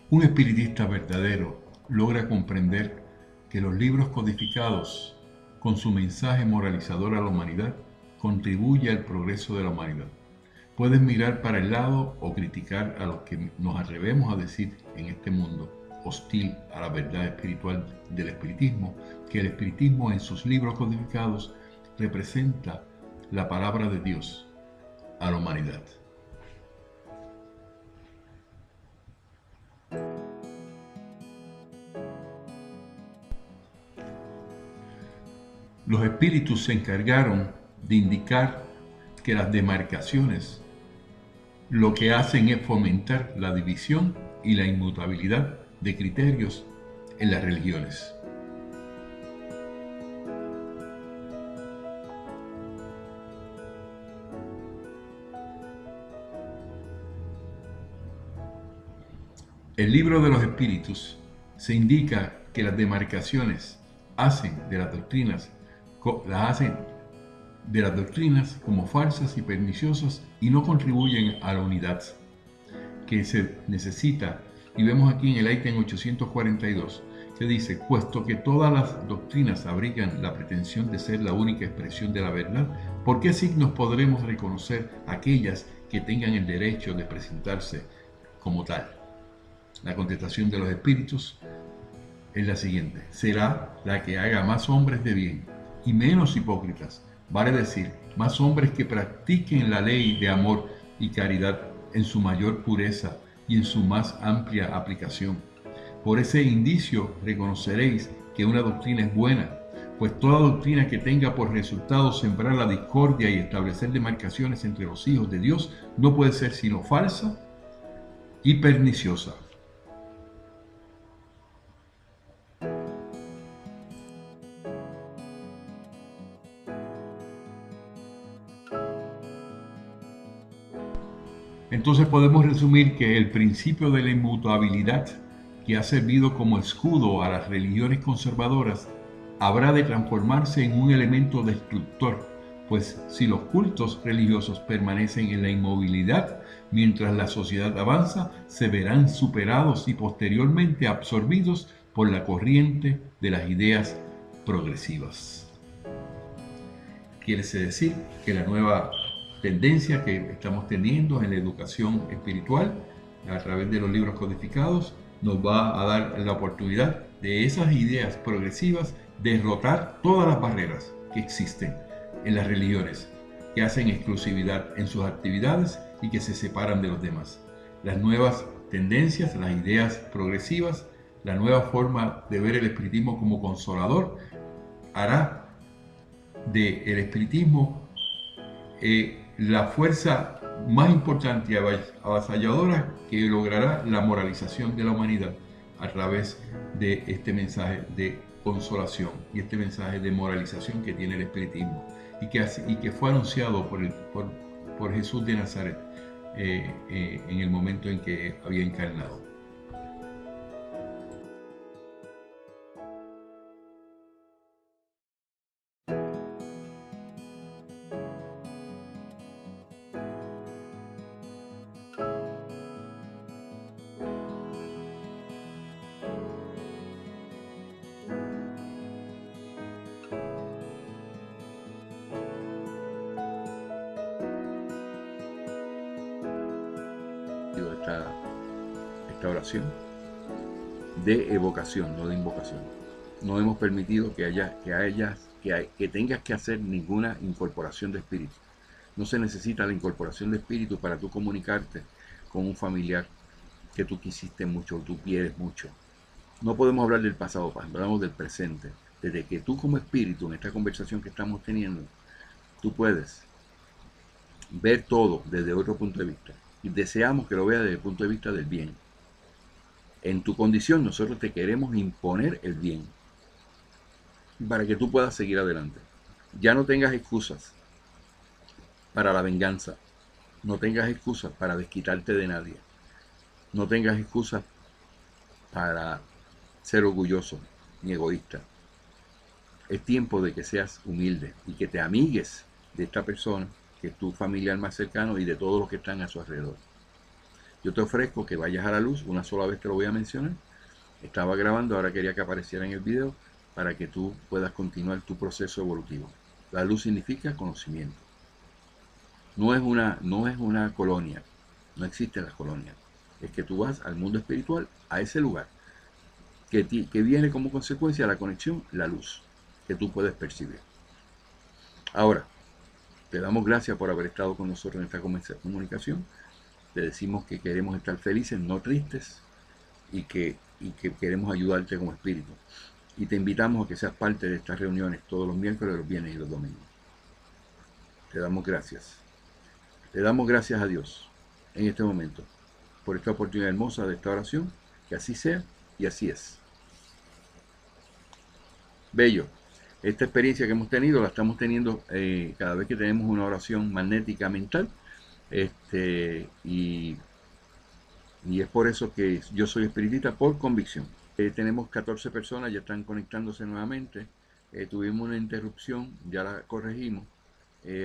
Un espiritista verdadero logra comprender que los libros codificados, con su mensaje moralizador a la humanidad, contribuye al progreso de la humanidad. Puedes mirar para el lado o criticar a los que nos atrevemos a decir en este mundo hostil a la verdad espiritual del espiritismo, que el espiritismo en sus libros codificados representa la palabra de Dios a la humanidad. Los espíritus se encargaron de indicar que las demarcaciones lo que hacen es fomentar la división y la inmutabilidad de criterios en las religiones. El libro de los espíritus se indica que las demarcaciones hacen de las doctrinas como falsas y perniciosas y no contribuyen a la unidad que se necesita. Y vemos aquí en el ítem 842 que dice: puesto que todas las doctrinas abrigan la pretensión de ser la única expresión de la verdad, ¿por qué signos podremos reconocer aquellas que tengan el derecho de presentarse como tal? La contestación de los espíritus es la siguiente: será la que haga más hombres de bien y menos hipócritas, vale decir, más hombres que practiquen la ley de amor y caridad en su mayor pureza y en su más amplia aplicación. Por ese indicio reconoceréis que una doctrina es buena, pues toda doctrina que tenga por resultado sembrar la discordia y establecer demarcaciones entre los hijos de Dios no puede ser sino falsa y perniciosa. Entonces podemos resumir que el principio de la inmutabilidad, que ha servido como escudo a las religiones conservadoras, habrá de transformarse en un elemento destructor, pues si los cultos religiosos permanecen en la inmovilidad mientras la sociedad avanza, se verán superados y posteriormente absorbidos por la corriente de las ideas progresivas. Quiere decir que la nueva tendencia que estamos teniendo en la educación espiritual a través de los libros codificados nos va a dar la oportunidad de esas ideas progresivas derrotar todas las barreras que existen en las religiones, que hacen exclusividad en sus actividades y que se separan de los demás. Las nuevas tendencias, las ideas progresivas, la nueva forma de ver el espiritismo como consolador hará del espiritismo la fuerza más importante y avasalladora que logrará la moralización de la humanidad a través de este mensaje de consolación y este mensaje de moralización que tiene el espiritismo y que fue anunciado por Jesús de Nazaret en el momento en que había encarnado. Esta oración de evocación, no de invocación. No hemos permitido que tengas que hacer ninguna incorporación de espíritu. No se necesita la incorporación de espíritu para tú comunicarte con un familiar que tú quisiste mucho, tú quieres mucho. No podemos hablar del pasado, hablamos del presente. Desde que tú como espíritu, en esta conversación que estamos teniendo, tú puedes ver todo desde otro punto de vista. Y deseamos que lo veas desde el punto de vista del bien. En tu condición nosotros te queremos imponer el bien para que tú puedas seguir adelante. Ya no tengas excusas para la venganza, no tengas excusas para desquitarte de nadie, no tengas excusas para ser orgulloso ni egoísta. Es tiempo de que seas humilde y que te amigues de esta persona, que es tu familiar más cercano y de todos los que están a su alrededor. Yo te ofrezco que vayas a la luz, una sola vez te lo voy a mencionar. Estaba grabando, ahora quería que apareciera en el video para que tú puedas continuar tu proceso evolutivo. La luz significa conocimiento. No es una colonia, no existe la colonia. Es que tú vas al mundo espiritual, a ese lugar, que viene como consecuencia de la conexión, la luz, que tú puedes percibir. Ahora, te damos gracias por haber estado con nosotros en esta comunicación. Te decimos que queremos estar felices, no tristes, y que queremos ayudarte como espíritu. Y te invitamos a que seas parte de estas reuniones todos los miércoles, los viernes y los domingos. Te damos gracias. Le damos gracias a Dios en este momento por esta oportunidad hermosa de esta oración. Que así sea y así es. Bello. Esta experiencia que hemos tenido la estamos teniendo cada vez que tenemos una oración magnética mental. Y es por eso que yo soy espiritista por convicción. Tenemos 14 personas, ya están conectándose nuevamente. Tuvimos una interrupción, ya la corregimos.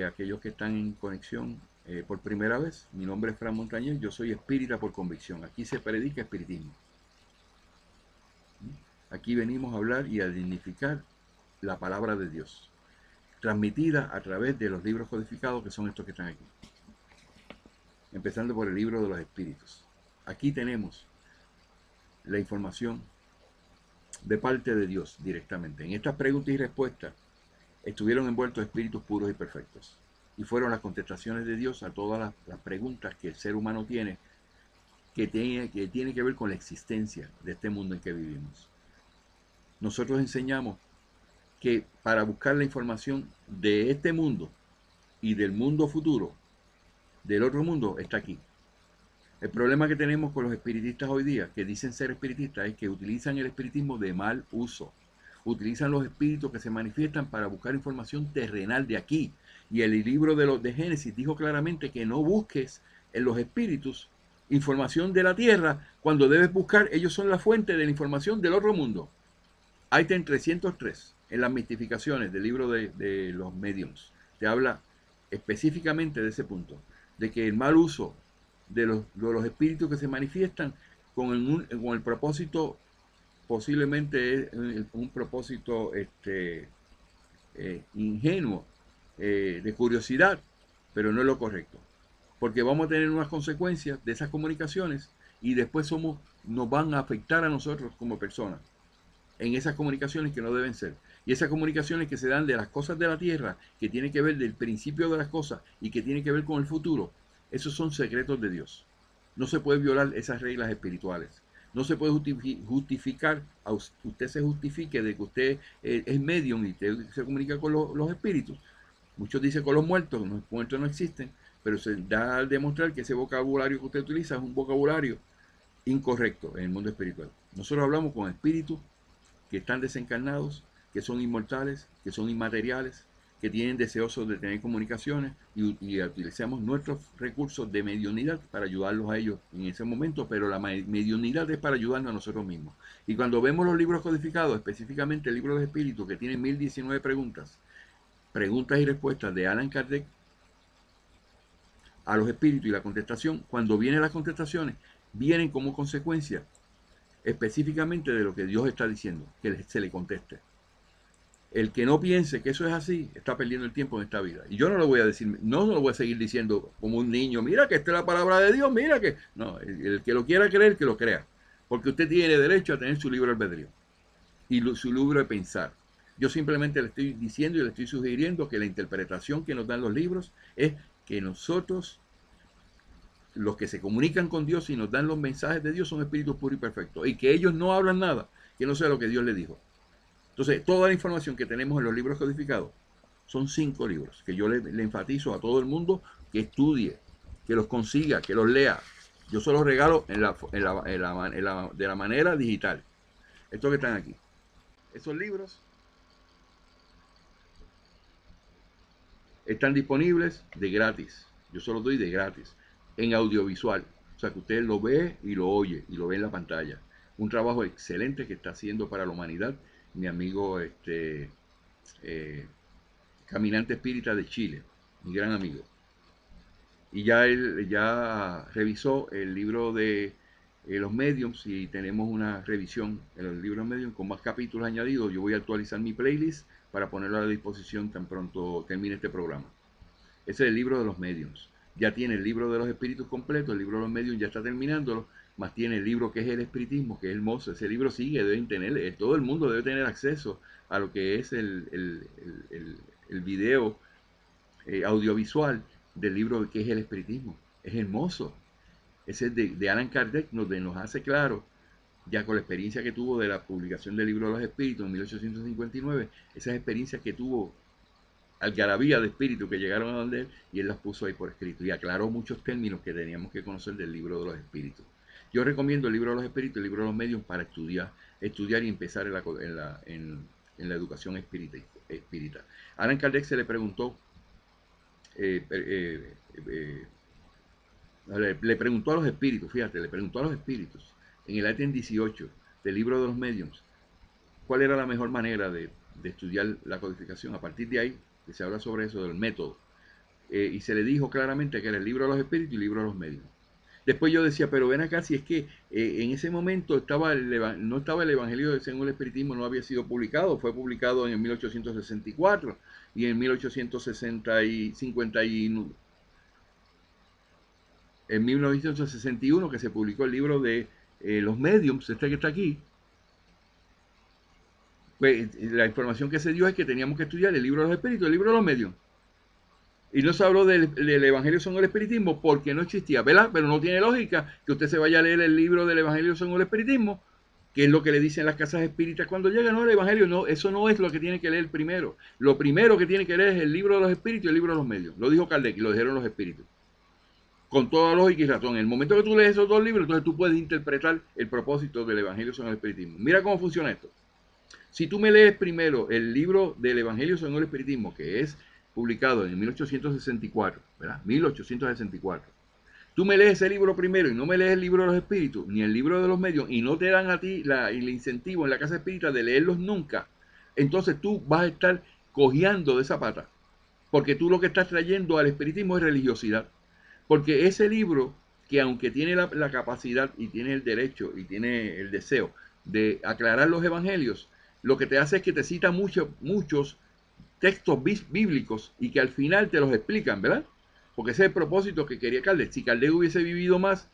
Aquellos que están en conexión por primera vez, mi nombre es Fran Montañez, yo soy espírita por convicción. Aquí se predica espiritismo. Aquí venimos a hablar y a dignificar la palabra de Dios, transmitida a través de los libros codificados que son estos que están aquí. Empezando por el libro de los espíritus. Aquí tenemos la información de parte de Dios directamente. En estas preguntas y respuestas estuvieron envueltos espíritus puros y perfectos. Y fueron las contestaciones de Dios a todas las preguntas que el ser humano tiene que tiene que ver con la existencia de este mundo en que vivimos. Nosotros enseñamos que para buscar la información de este mundo y del mundo futuro, del otro mundo, está aquí. El problema que tenemos con los espiritistas hoy día, que dicen ser espiritistas, es que utilizan el espiritismo de mal uso. Utilizan los espíritus que se manifiestan para buscar información terrenal de aquí. Y el libro de Génesis dijo claramente que no busques en los espíritus información de la tierra cuando debes buscar, ellos son la fuente de la información del otro mundo. Ahí está en 303, en las mistificaciones del libro de los mediums. Te habla específicamente de ese punto, de que el mal uso de los espíritus que se manifiestan con el propósito, posiblemente un propósito ingenuo, de curiosidad, pero no es lo correcto. Porque vamos a tener unas consecuencias de esas comunicaciones y después nos van a afectar a nosotros como personas en esas comunicaciones que no deben ser. Y esas comunicaciones que se dan de las cosas de la tierra, que tienen que ver del principio de las cosas y que tienen que ver con el futuro, esos son secretos de Dios. No se puede violar esas reglas espirituales. No se puede justificar, usted se justifique de que usted es medium y usted se comunica con los espíritus. Muchos dicen con los muertos no existen, pero se da a demostrar que ese vocabulario que usted utiliza es un vocabulario incorrecto en el mundo espiritual. Nosotros hablamos con espíritus que están desencarnados, que son inmortales, que son inmateriales, que tienen deseosos de tener comunicaciones y utilizamos nuestros recursos de mediunidad para ayudarlos a ellos en ese momento, pero la mediunidad es para ayudarnos a nosotros mismos. Y cuando vemos los libros codificados, específicamente el libro de espíritus, que tiene 1019 preguntas y respuestas de Allan Kardec a los espíritus y la contestación, cuando vienen las contestaciones, vienen como consecuencia específicamente de lo que Dios está diciendo, que se le conteste. El que no piense que eso es así, está perdiendo el tiempo en esta vida. Y yo no lo voy a decir, no lo voy a seguir diciendo como un niño, mira que esta es la palabra de Dios, mira que... No, el que lo quiera creer, que lo crea. Porque usted tiene derecho a tener su libre albedrío y su libre pensar. Yo simplemente le estoy diciendo y le estoy sugiriendo que la interpretación que nos dan los libros es que nosotros, los que se comunican con Dios y nos dan los mensajes de Dios, son espíritus puros y perfectos. Y que ellos no hablan nada que no sea lo que Dios les dijo. Entonces, toda la información que tenemos en los libros codificados son 5 libros que yo le enfatizo a todo el mundo que estudie, que los consiga, que los lea. Yo se los regalo de la manera digital. Estos que están aquí. Esos libros están disponibles de gratis. Yo se los doy de gratis. En audiovisual. O sea que usted lo ve y lo oye y lo ve en la pantalla. Un trabajo excelente que está haciendo para la humanidad mi amigo Caminante Espírita de Chile, mi gran amigo. Y ya él ya revisó el libro de los mediums y tenemos una revisión en el libro mediums con más capítulos añadidos. Yo voy a actualizar mi playlist para ponerlo a la disposición tan pronto termine este programa. Ese es el libro de los mediums. Ya tiene el libro de los espíritus completo, el libro de los mediums ya está terminándolo, más tiene el libro que es el espiritismo, que es hermoso. Ese libro sigue, deben tener, todo el mundo debe tener acceso a lo que es el video audiovisual del libro que es el espiritismo. Es hermoso. Ese es de Allan Kardec, donde nos hace claro, ya con la experiencia que tuvo de la publicación del libro de los espíritus en 1859, esas experiencias que tuvo algarabía de espíritus que llegaron a donde él, y él las puso ahí por escrito y aclaró muchos términos que teníamos que conocer del libro de los espíritus. Yo recomiendo el libro de los espíritus, el libro de los medios para estudiar y empezar en la educación espírita. A Allan Kardec se le preguntó, eh, eh, eh, le preguntó a los espíritus, fíjate, le preguntó a los espíritus en el ítem 18 del libro de los medios cuál era la mejor manera de estudiar la codificación. A partir de ahí, que se habla sobre eso, del método, y se le dijo claramente que era el libro de los espíritus y el libro de los medios. Después yo decía, pero ven acá, si es que en ese momento no estaba el Evangelio según el Espiritismo, no había sido publicado, fue publicado en el 1864 y en 1961 que se publicó el libro de los mediums, este que está aquí. Pues la información que se dio es que teníamos que estudiar el libro de los espíritus, el libro de los medios. Y no se habló del Evangelio según el Espiritismo porque no existía, ¿verdad? Pero no tiene lógica que usted se vaya a leer el libro del Evangelio según el Espiritismo, que es lo que le dicen las casas espíritas cuando llegan. No, el Evangelio no, eso no es lo que tiene que leer primero. Lo primero que tiene que leer es el libro de los espíritus y el libro de los medios. Lo dijo Kardec y lo dijeron los espíritus. Con toda lógica y razón. En el momento que tú lees esos dos libros, entonces tú puedes interpretar el propósito del Evangelio según el Espiritismo. Mira cómo funciona esto. Si tú me lees primero el libro del Evangelio según el Espiritismo, que es publicado en 1864, ¿verdad? 1864. Tú me lees ese libro primero y no me lees el libro de los espíritus, ni el libro de los medios, y no te dan a ti el incentivo en la casa espírita de leerlos nunca, entonces tú vas a estar cojeando de esa pata, porque tú lo que estás trayendo al espiritismo es religiosidad. Porque ese libro, que aunque tiene la capacidad y tiene el derecho y tiene el deseo de aclarar los evangelios, lo que te hace es que te cita muchos textos bíblicos y que al final te los explican, ¿verdad? Porque ese es el propósito que quería Kardec. Si Kardec hubiese vivido más,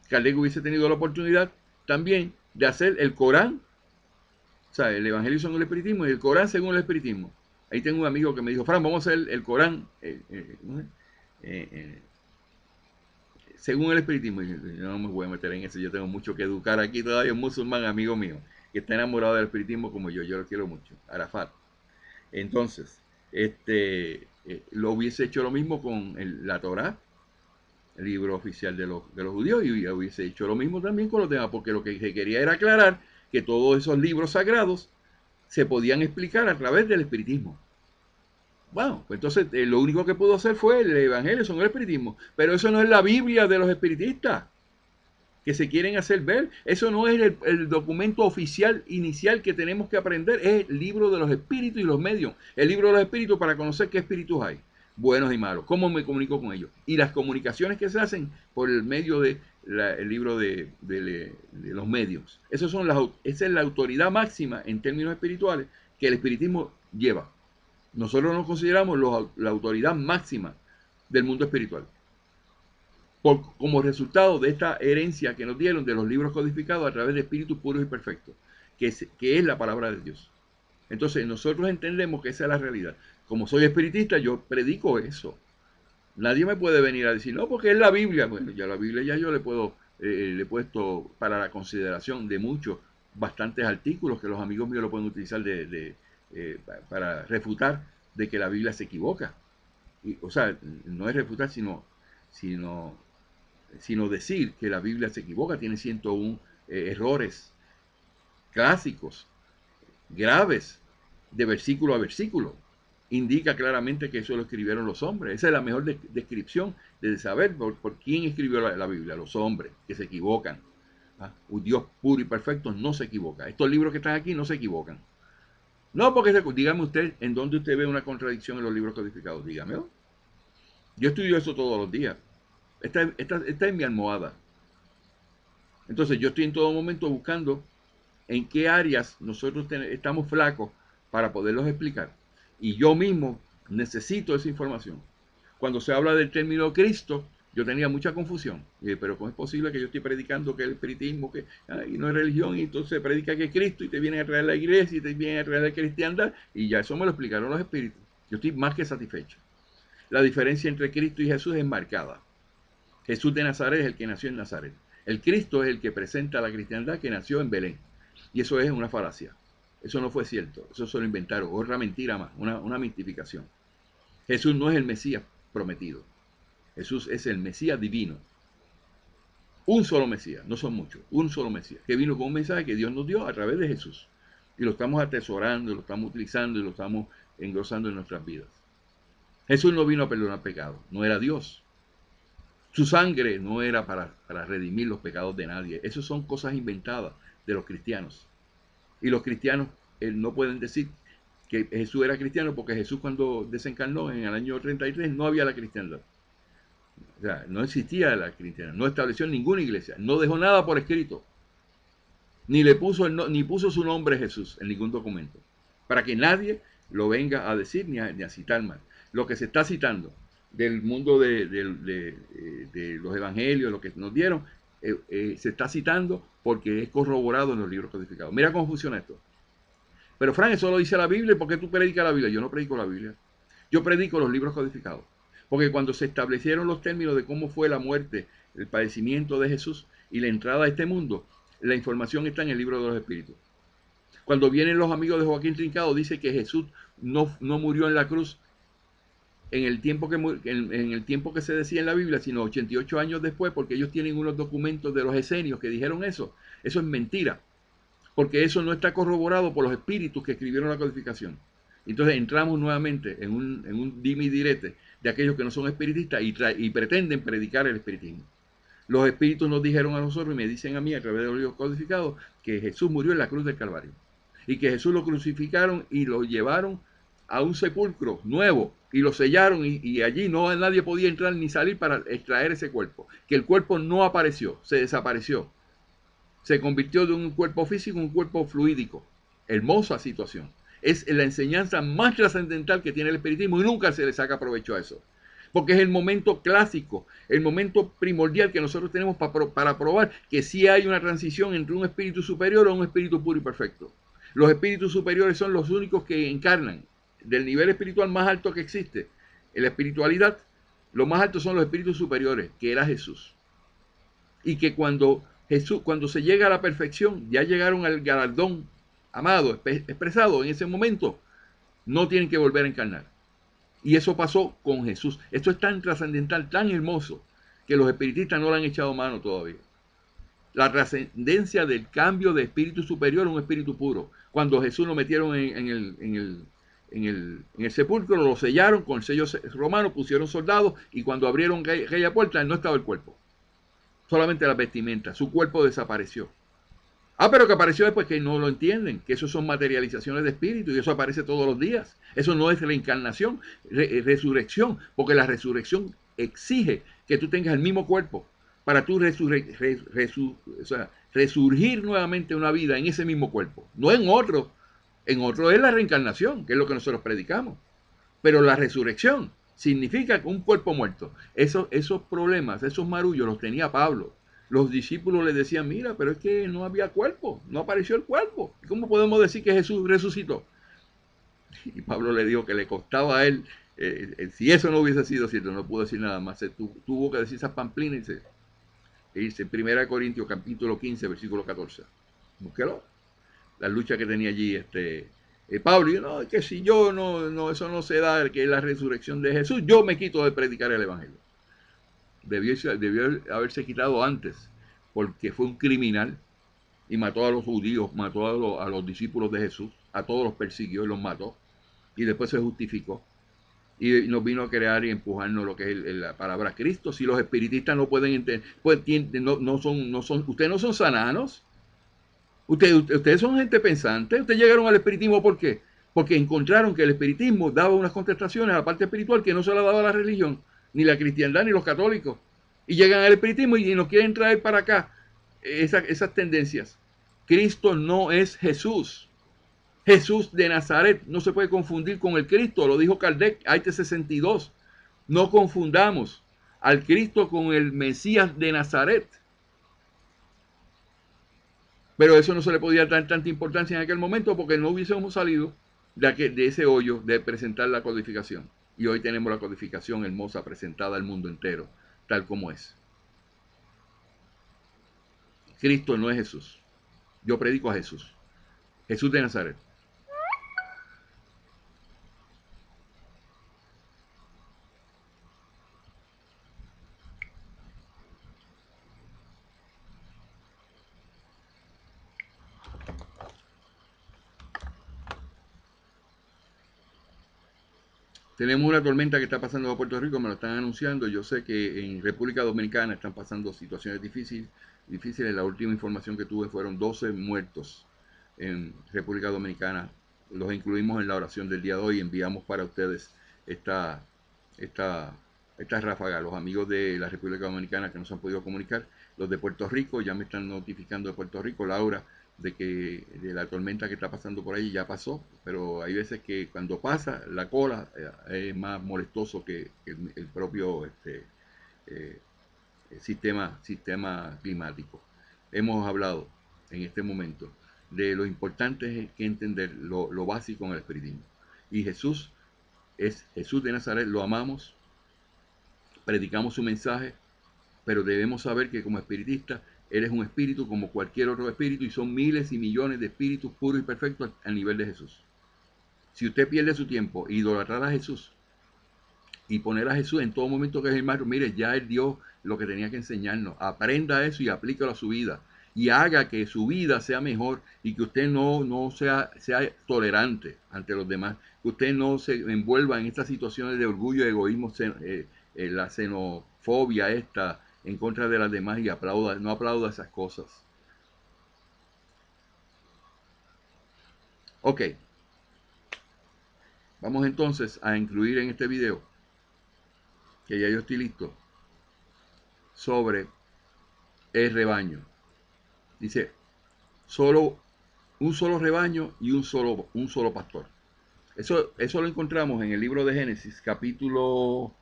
Kardec hubiese tenido la oportunidad también de hacer el Corán, o sea, el Evangelio según el Espiritismo y el Corán según el Espiritismo. Ahí tengo un amigo que me dijo, Fran, vamos a hacer el Corán eh, según el espiritismo. Yo no me voy a meter en eso, yo tengo mucho que educar aquí todavía, un musulmán amigo mío, que está enamorado del espiritismo como yo lo quiero mucho, Arafat. Entonces, lo hubiese hecho lo mismo con la Torah, el libro oficial de los judíos, y hubiese hecho lo mismo también con los demás, porque lo que se quería era aclarar que todos esos libros sagrados se podían explicar a través del espiritismo. Bueno, pues entonces lo único que pudo hacer fue el Evangelio, son el espiritismo. Pero eso no es la Biblia de los espiritistas que se quieren hacer ver. Eso no es el documento oficial inicial que tenemos que aprender. Es el libro de los espíritus y los medios. El libro de los espíritus para conocer qué espíritus hay, buenos y malos. ¿Cómo me comunico con ellos? Y las comunicaciones que se hacen por el medio de el libro de los medios. Esa es la autoridad máxima en términos espirituales que el espiritismo lleva. Nosotros nos consideramos la autoridad máxima del mundo espiritual. Como resultado de esta herencia que nos dieron de los libros codificados a través de espíritus puros y perfectos, que es la palabra de Dios. Entonces nosotros entendemos que esa es la realidad. Como soy espiritista, yo predico eso. Nadie me puede venir a decir, no, porque es la Biblia. Bueno, ya la Biblia ya yo le he puesto para la consideración de muchos, bastantes artículos que los amigos míos lo pueden utilizar para refutar de que la Biblia se equivoca. O sea, no es refutar, sino, sino decir que la Biblia se equivoca, tiene 101 errores clásicos, graves, de versículo a versículo. Indica claramente que eso lo escribieron los hombres. Esa es la mejor descripción de saber por quién escribió la Biblia, los hombres, que se equivocan. ¿Ah? Un Dios puro y perfecto no se equivoca. Estos libros que están aquí no se equivocan. No, porque dígame usted en dónde usted ve una contradicción en los libros codificados. Dígame. Yo estudio eso todos los días. Está en mi almohada. Entonces yo estoy en todo momento buscando en qué áreas nosotros estamos flacos para poderlos explicar. Y yo mismo necesito esa información. Cuando se habla del término Cristo, yo tenía mucha confusión. Pero ¿cómo es posible que yo estoy predicando que el espiritismo y no es religión, y entonces predica que es Cristo, y te vienen a traer la iglesia, y te vienen a traer la cristiandad? Y ya eso me lo explicaron los espíritus. Yo estoy más que satisfecho. La diferencia entre Cristo y Jesús es marcada. Jesús de Nazaret es el que nació en Nazaret. El Cristo es el que presenta la cristiandad, que nació en Belén. Y eso es una falacia. Eso no fue cierto. Eso se lo inventaron. Otra mentira más, una mistificación. Jesús no es el Mesías prometido. Jesús es el Mesías divino. Un solo Mesías, no son muchos. Un solo Mesías, que vino con un mensaje que Dios nos dio a través de Jesús. Y lo estamos atesorando, lo estamos utilizando y lo estamos engrosando en nuestras vidas. Jesús no vino a perdonar pecados. No era Dios. Su sangre no era para redimir los pecados de nadie. Esas son cosas inventadas de los cristianos. Y los cristianos no pueden decir que Jesús era cristiano, porque Jesús, cuando desencarnó en el año 33, no había la cristiandad. O sea, no existía la cristiandad. No estableció ninguna iglesia. No dejó nada por escrito. Ni puso su nombre Jesús en ningún documento. Para que nadie lo venga a decir ni a citar mal. Lo que se está citando del mundo de los evangelios, lo que nos dieron, se está citando porque es corroborado en los libros codificados. Mira cómo funciona esto. Pero Frank, eso lo dice la Biblia. ¿Por qué tú predicas la Biblia? Yo no predico la Biblia. Yo predico los libros codificados. Porque cuando se establecieron los términos de cómo fue la muerte, el padecimiento de Jesús y la entrada a este mundo, la información está en el libro de los Espíritus. Cuando vienen los amigos de Joaquín Trincado, dice que Jesús no murió en la cruz en el tiempo que se decía en la Biblia, sino 88 años después, porque ellos tienen unos documentos de los esenios que dijeron eso. Eso es mentira, porque eso no está corroborado por los espíritus que escribieron la codificación. Entonces entramos nuevamente en un dime y direte de aquellos que no son espiritistas y pretenden predicar el espiritismo. Los espíritus nos dijeron a nosotros, y me dicen a mí a través de los libros codificados, que Jesús murió en la cruz del Calvario. Y que Jesús lo crucificaron y lo llevaron a un sepulcro nuevo y lo sellaron, y allí nadie podía entrar ni salir para extraer ese cuerpo. Que el cuerpo no apareció, se desapareció. Se convirtió de un cuerpo físico en un cuerpo fluídico. Hermosa situación. Es la enseñanza más trascendental que tiene el espiritismo y nunca se le saca provecho a eso. Porque es el momento clásico, el momento primordial que nosotros tenemos para probar que sí hay una transición entre un espíritu superior a un espíritu puro y perfecto. Los espíritus superiores son los únicos que encarnan del nivel espiritual más alto que existe. En la espiritualidad, lo más alto son los espíritus superiores, que era Jesús. Y que cuando se llega a la perfección, ya llegaron al galardón amado, expresado en ese momento, no tienen que volver a encarnar. Y eso pasó con Jesús. Esto es tan trascendental, tan hermoso, que los espiritistas no le han echado mano todavía. La trascendencia del cambio de espíritu superior a un espíritu puro. Cuando Jesús lo metieron en el sepulcro, lo sellaron con el sello romano, pusieron soldados, y cuando abrieron aquella puerta, no estaba el cuerpo. Solamente la vestimenta. Su cuerpo desapareció. Pero que apareció después, que no lo entienden, que eso son materializaciones de espíritu, y eso aparece todos los días. Eso no es reencarnación, resurrección, porque la resurrección exige que tú tengas el mismo cuerpo para tú resurgir nuevamente una vida en ese mismo cuerpo, no en otro. En otro es la reencarnación, que es lo que nosotros predicamos. Pero la resurrección significa un cuerpo muerto. Esos problemas, esos marullos los tenía Pablo. Los discípulos le decían, mira, pero es que no había cuerpo, no apareció el cuerpo. ¿Cómo podemos decir que Jesús resucitó? Y Pablo le dijo que le costaba a él, si eso no hubiese sido cierto, no pudo decir nada más. Tuvo que decir esas pamplinas y dice, 1 Corintios capítulo 15, versículo 14. Búsquelo. La lucha que tenía allí Pablo. Y no, que si yo no, eso no se da, que es la resurrección de Jesús, yo me quito de predicar el evangelio. Debió haberse quitado antes, porque fue un criminal y mató a los judíos, mató a los discípulos de Jesús, a todos los persiguió y los mató, y después se justificó y nos vino a crear y empujarnos lo que es la palabra Cristo. Si los espiritistas no pueden entender, pues ustedes no son sananos, ustedes son gente pensante. Ustedes llegaron al espiritismo, ¿por qué? Porque encontraron que el espiritismo daba unas contestaciones a la parte espiritual que no se la daba la religión, ni la cristiandad, ni los católicos. Y llegan al espiritismo y nos quieren traer para acá esas tendencias. Cristo no es Jesús. Jesús de Nazaret no se puede confundir con el Cristo, lo dijo Kardec, Aite 62. No confundamos al Cristo con el Mesías de Nazaret. Pero eso no se le podía dar tanta importancia en aquel momento porque no hubiésemos salido de ese hoyo de presentar la codificación. Y hoy tenemos la codificación hermosa presentada al mundo entero, tal como es. Cristo no es Jesús. Yo predico a Jesús. Jesús de Nazaret. Tenemos una tormenta que está pasando a Puerto Rico, me lo están anunciando. Yo sé que en República Dominicana están pasando situaciones difíciles. La última información que tuve fueron 12 muertos en República Dominicana. Los incluimos en la oración del día de hoy. Enviamos para ustedes esta ráfaga. Los amigos de la República Dominicana que no se han podido comunicar. Los de Puerto Rico ya me están notificando de Puerto Rico. Laura, de la tormenta que está pasando por ahí ya pasó, pero hay veces que cuando pasa la cola es más molestoso que el propio sistema climático. Hemos hablado en este momento de lo importante es que entender lo básico en el espiritismo. Y Jesús es Jesús de Nazaret, lo amamos, predicamos su mensaje, pero debemos saber que como espiritistas, Él es un espíritu como cualquier otro espíritu y son miles y millones de espíritus puros y perfectos al nivel de Jesús. Si usted pierde su tiempo e idolatrar a Jesús y poner a Jesús en todo momento que es el maestro, mire, ya Él dio lo que tenía que enseñarnos. Aprenda eso y aplíquelo a su vida. Y haga que su vida sea mejor y que usted no sea tolerante ante los demás. Que usted no se envuelva en estas situaciones de orgullo, egoísmo, la xenofobia esta en contra de las demás y no aplauda esas cosas. Ok. Vamos entonces a incluir en este video, que ya yo estoy listo, sobre el rebaño. Dice, un solo rebaño y un solo pastor. Eso lo encontramos en el libro de Génesis, capítulo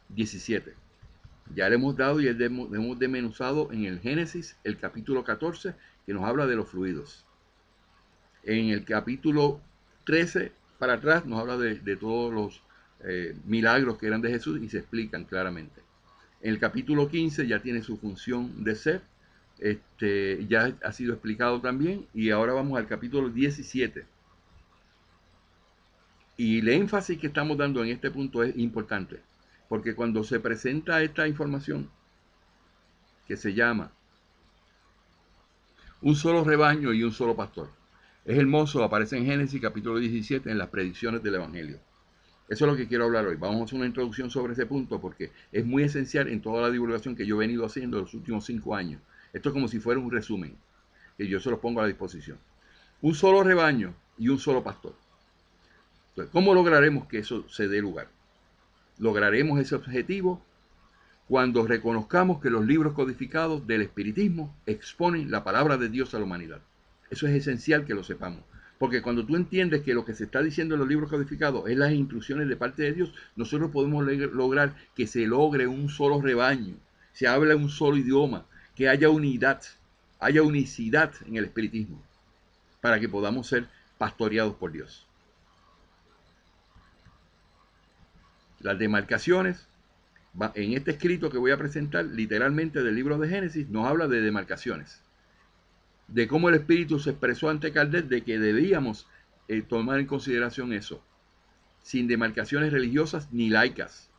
17. Ya le hemos dado y hemos desmenuzado en el Génesis, el capítulo 14, que nos habla de los fluidos. En el capítulo 13 para atrás nos habla de todos los milagros que eran de Jesús y se explican claramente. En el capítulo 15 ya tiene su función de ser, ya ha sido explicado también, y ahora vamos al capítulo 17. Y el énfasis que estamos dando en este punto es importante, porque cuando se presenta esta información, que se llama un solo rebaño y un solo pastor, es hermoso, aparece en Génesis capítulo 17 en las predicciones del Evangelio. Eso es lo que quiero hablar hoy. Vamos a hacer una introducción sobre ese punto porque es muy esencial en toda la divulgación que yo he venido haciendo en los últimos 5 años. Esto es como si fuera un resumen, que yo se los pongo a la disposición. Un solo rebaño y un solo pastor. Entonces, ¿cómo lograremos que eso se dé lugar? Lograremos ese objetivo cuando reconozcamos que los libros codificados del espiritismo exponen la palabra de Dios a la humanidad. Eso es esencial que lo sepamos. Porque cuando tú entiendes que lo que se está diciendo en los libros codificados es las instrucciones de parte de Dios, nosotros podemos lograr que se logre un solo rebaño, se hable un solo idioma, que haya unidad, haya unicidad en el espiritismo, para que podamos ser pastoreados por Dios. Las demarcaciones, en este escrito que voy a presentar, literalmente del libro de Génesis, nos habla de demarcaciones. De cómo el Espíritu se expresó ante Kardec de que debíamos tomar en consideración eso, sin demarcaciones religiosas ni laicas.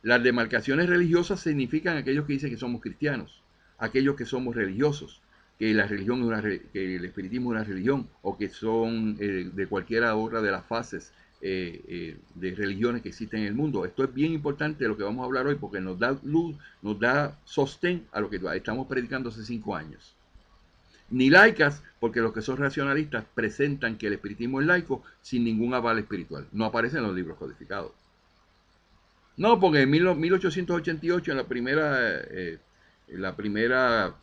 Las demarcaciones religiosas significan aquellos que dicen que somos cristianos, aquellos que somos religiosos, que la religión es que el espiritismo es una religión, o que son de cualquiera otra de las fases de religiones que existen en el mundo. Esto es bien importante lo que vamos a hablar hoy porque nos da luz, nos da sostén a lo que estamos predicando hace 5 años. Ni laicas, porque los que son racionalistas presentan que el espiritismo es laico sin ningún aval espiritual. No aparece en los libros codificados. No, porque en 1888, en la primera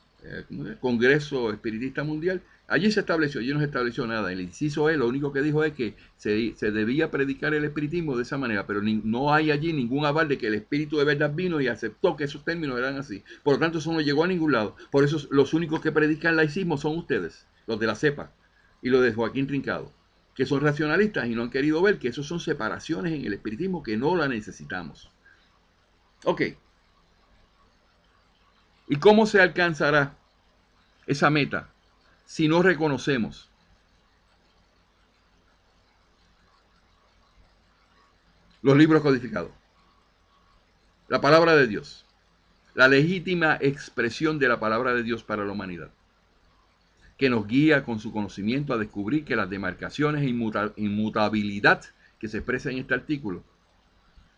¿cómo es? Congreso Espiritista Mundial, allí se estableció, allí no se estableció nada. El inciso E lo único que dijo es que se debía predicar el espiritismo de esa manera, pero no hay allí ningún aval de que el espíritu de verdad vino y aceptó que esos términos eran así. Por lo tanto, eso no llegó a ningún lado. Por eso los únicos que predican laicismo son ustedes, los de la cepa y los de Joaquín Trincado, que son racionalistas y no han querido ver que eso son separaciones en el espiritismo que no la necesitamos. Ok. ¿Y cómo se alcanzará esa meta si no reconocemos los libros codificados, la palabra de Dios, la legítima expresión de la palabra de Dios para la humanidad, que nos guía con su conocimiento a descubrir que las demarcaciones e inmutabilidad que se expresa en este artículo,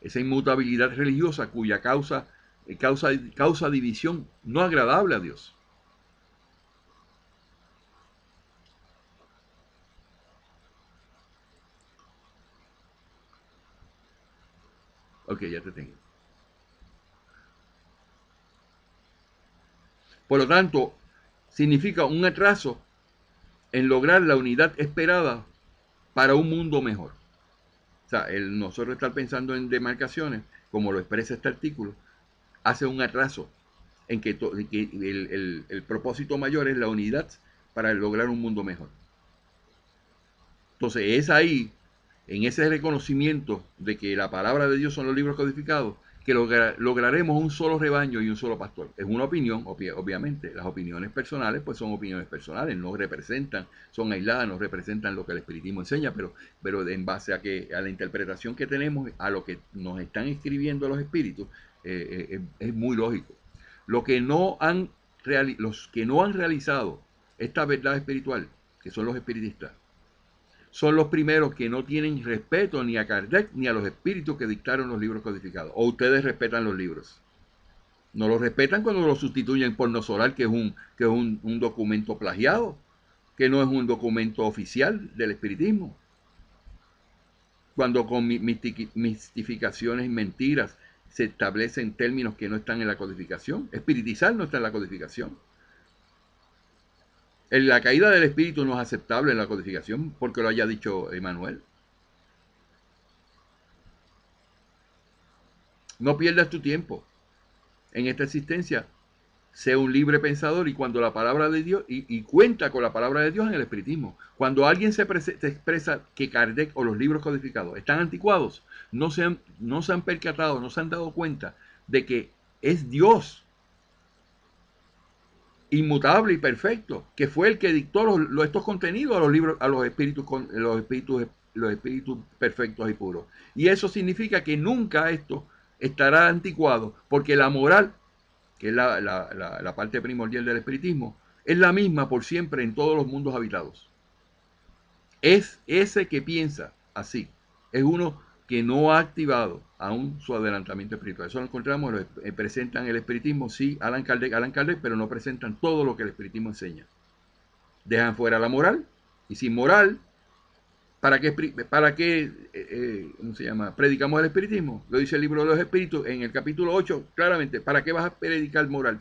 esa inmutabilidad religiosa cuya causa división no agradable a Dios? Ok, ya te tengo. Por lo tanto, significa un atraso en lograr la unidad esperada para un mundo mejor. O sea, nosotros estar pensando en demarcaciones, como lo expresa este artículo, hace un atraso en que el propósito mayor es la unidad para lograr un mundo mejor. Entonces es ahí, en ese reconocimiento de que la palabra de Dios son los libros codificados, que lograremos un solo rebaño y un solo pastor. Es una opinión, obviamente. Las opiniones personales, pues son opiniones personales, no representan, son aisladas, no representan lo que el espiritismo enseña, pero en base a la interpretación que tenemos, a lo que nos están escribiendo los espíritus, es muy lógico. Los que no han realizado esta verdad espiritual, que son los espiritistas, son los primeros que no tienen respeto ni a Kardec ni a los espíritus que dictaron los libros codificados. O ustedes respetan los libros. No los respetan cuando los sustituyen por Nosoral, que es un documento plagiado, que no es un documento oficial del espiritismo. Cuando con mistificaciones y mentiras se establecen términos que no están en la codificación. Espiritizar no está en la codificación. La caída del espíritu no es aceptable en la codificación porque lo haya dicho Emanuel. No pierdas tu tiempo en esta existencia. Sea un libre pensador y cuando la palabra de Dios, y cuenta con la palabra de Dios en el espiritismo. Cuando alguien se expresa que Kardec o los libros codificados están anticuados, no se han percatado, no se han dado cuenta de que es Dios inmutable y perfecto, que fue el que dictó estos contenidos a los libros, a los espíritus perfectos y puros. Y eso significa que nunca esto estará anticuado, porque la moral, que es la parte primordial del espiritismo, es la misma por siempre en todos los mundos habitados. Es ese que piensa así, es uno que no ha activado aún su adelantamiento espiritual. Eso lo encontramos, presentan el espiritismo, sí, Allan Kardec, pero no presentan todo lo que el espiritismo enseña. Dejan fuera la moral, y sin moral, ¿para qué ¿cómo se llama? Predicamos el espiritismo? Lo dice el libro de los espíritus en el capítulo 8, claramente. ¿Para qué vas a predicar moral?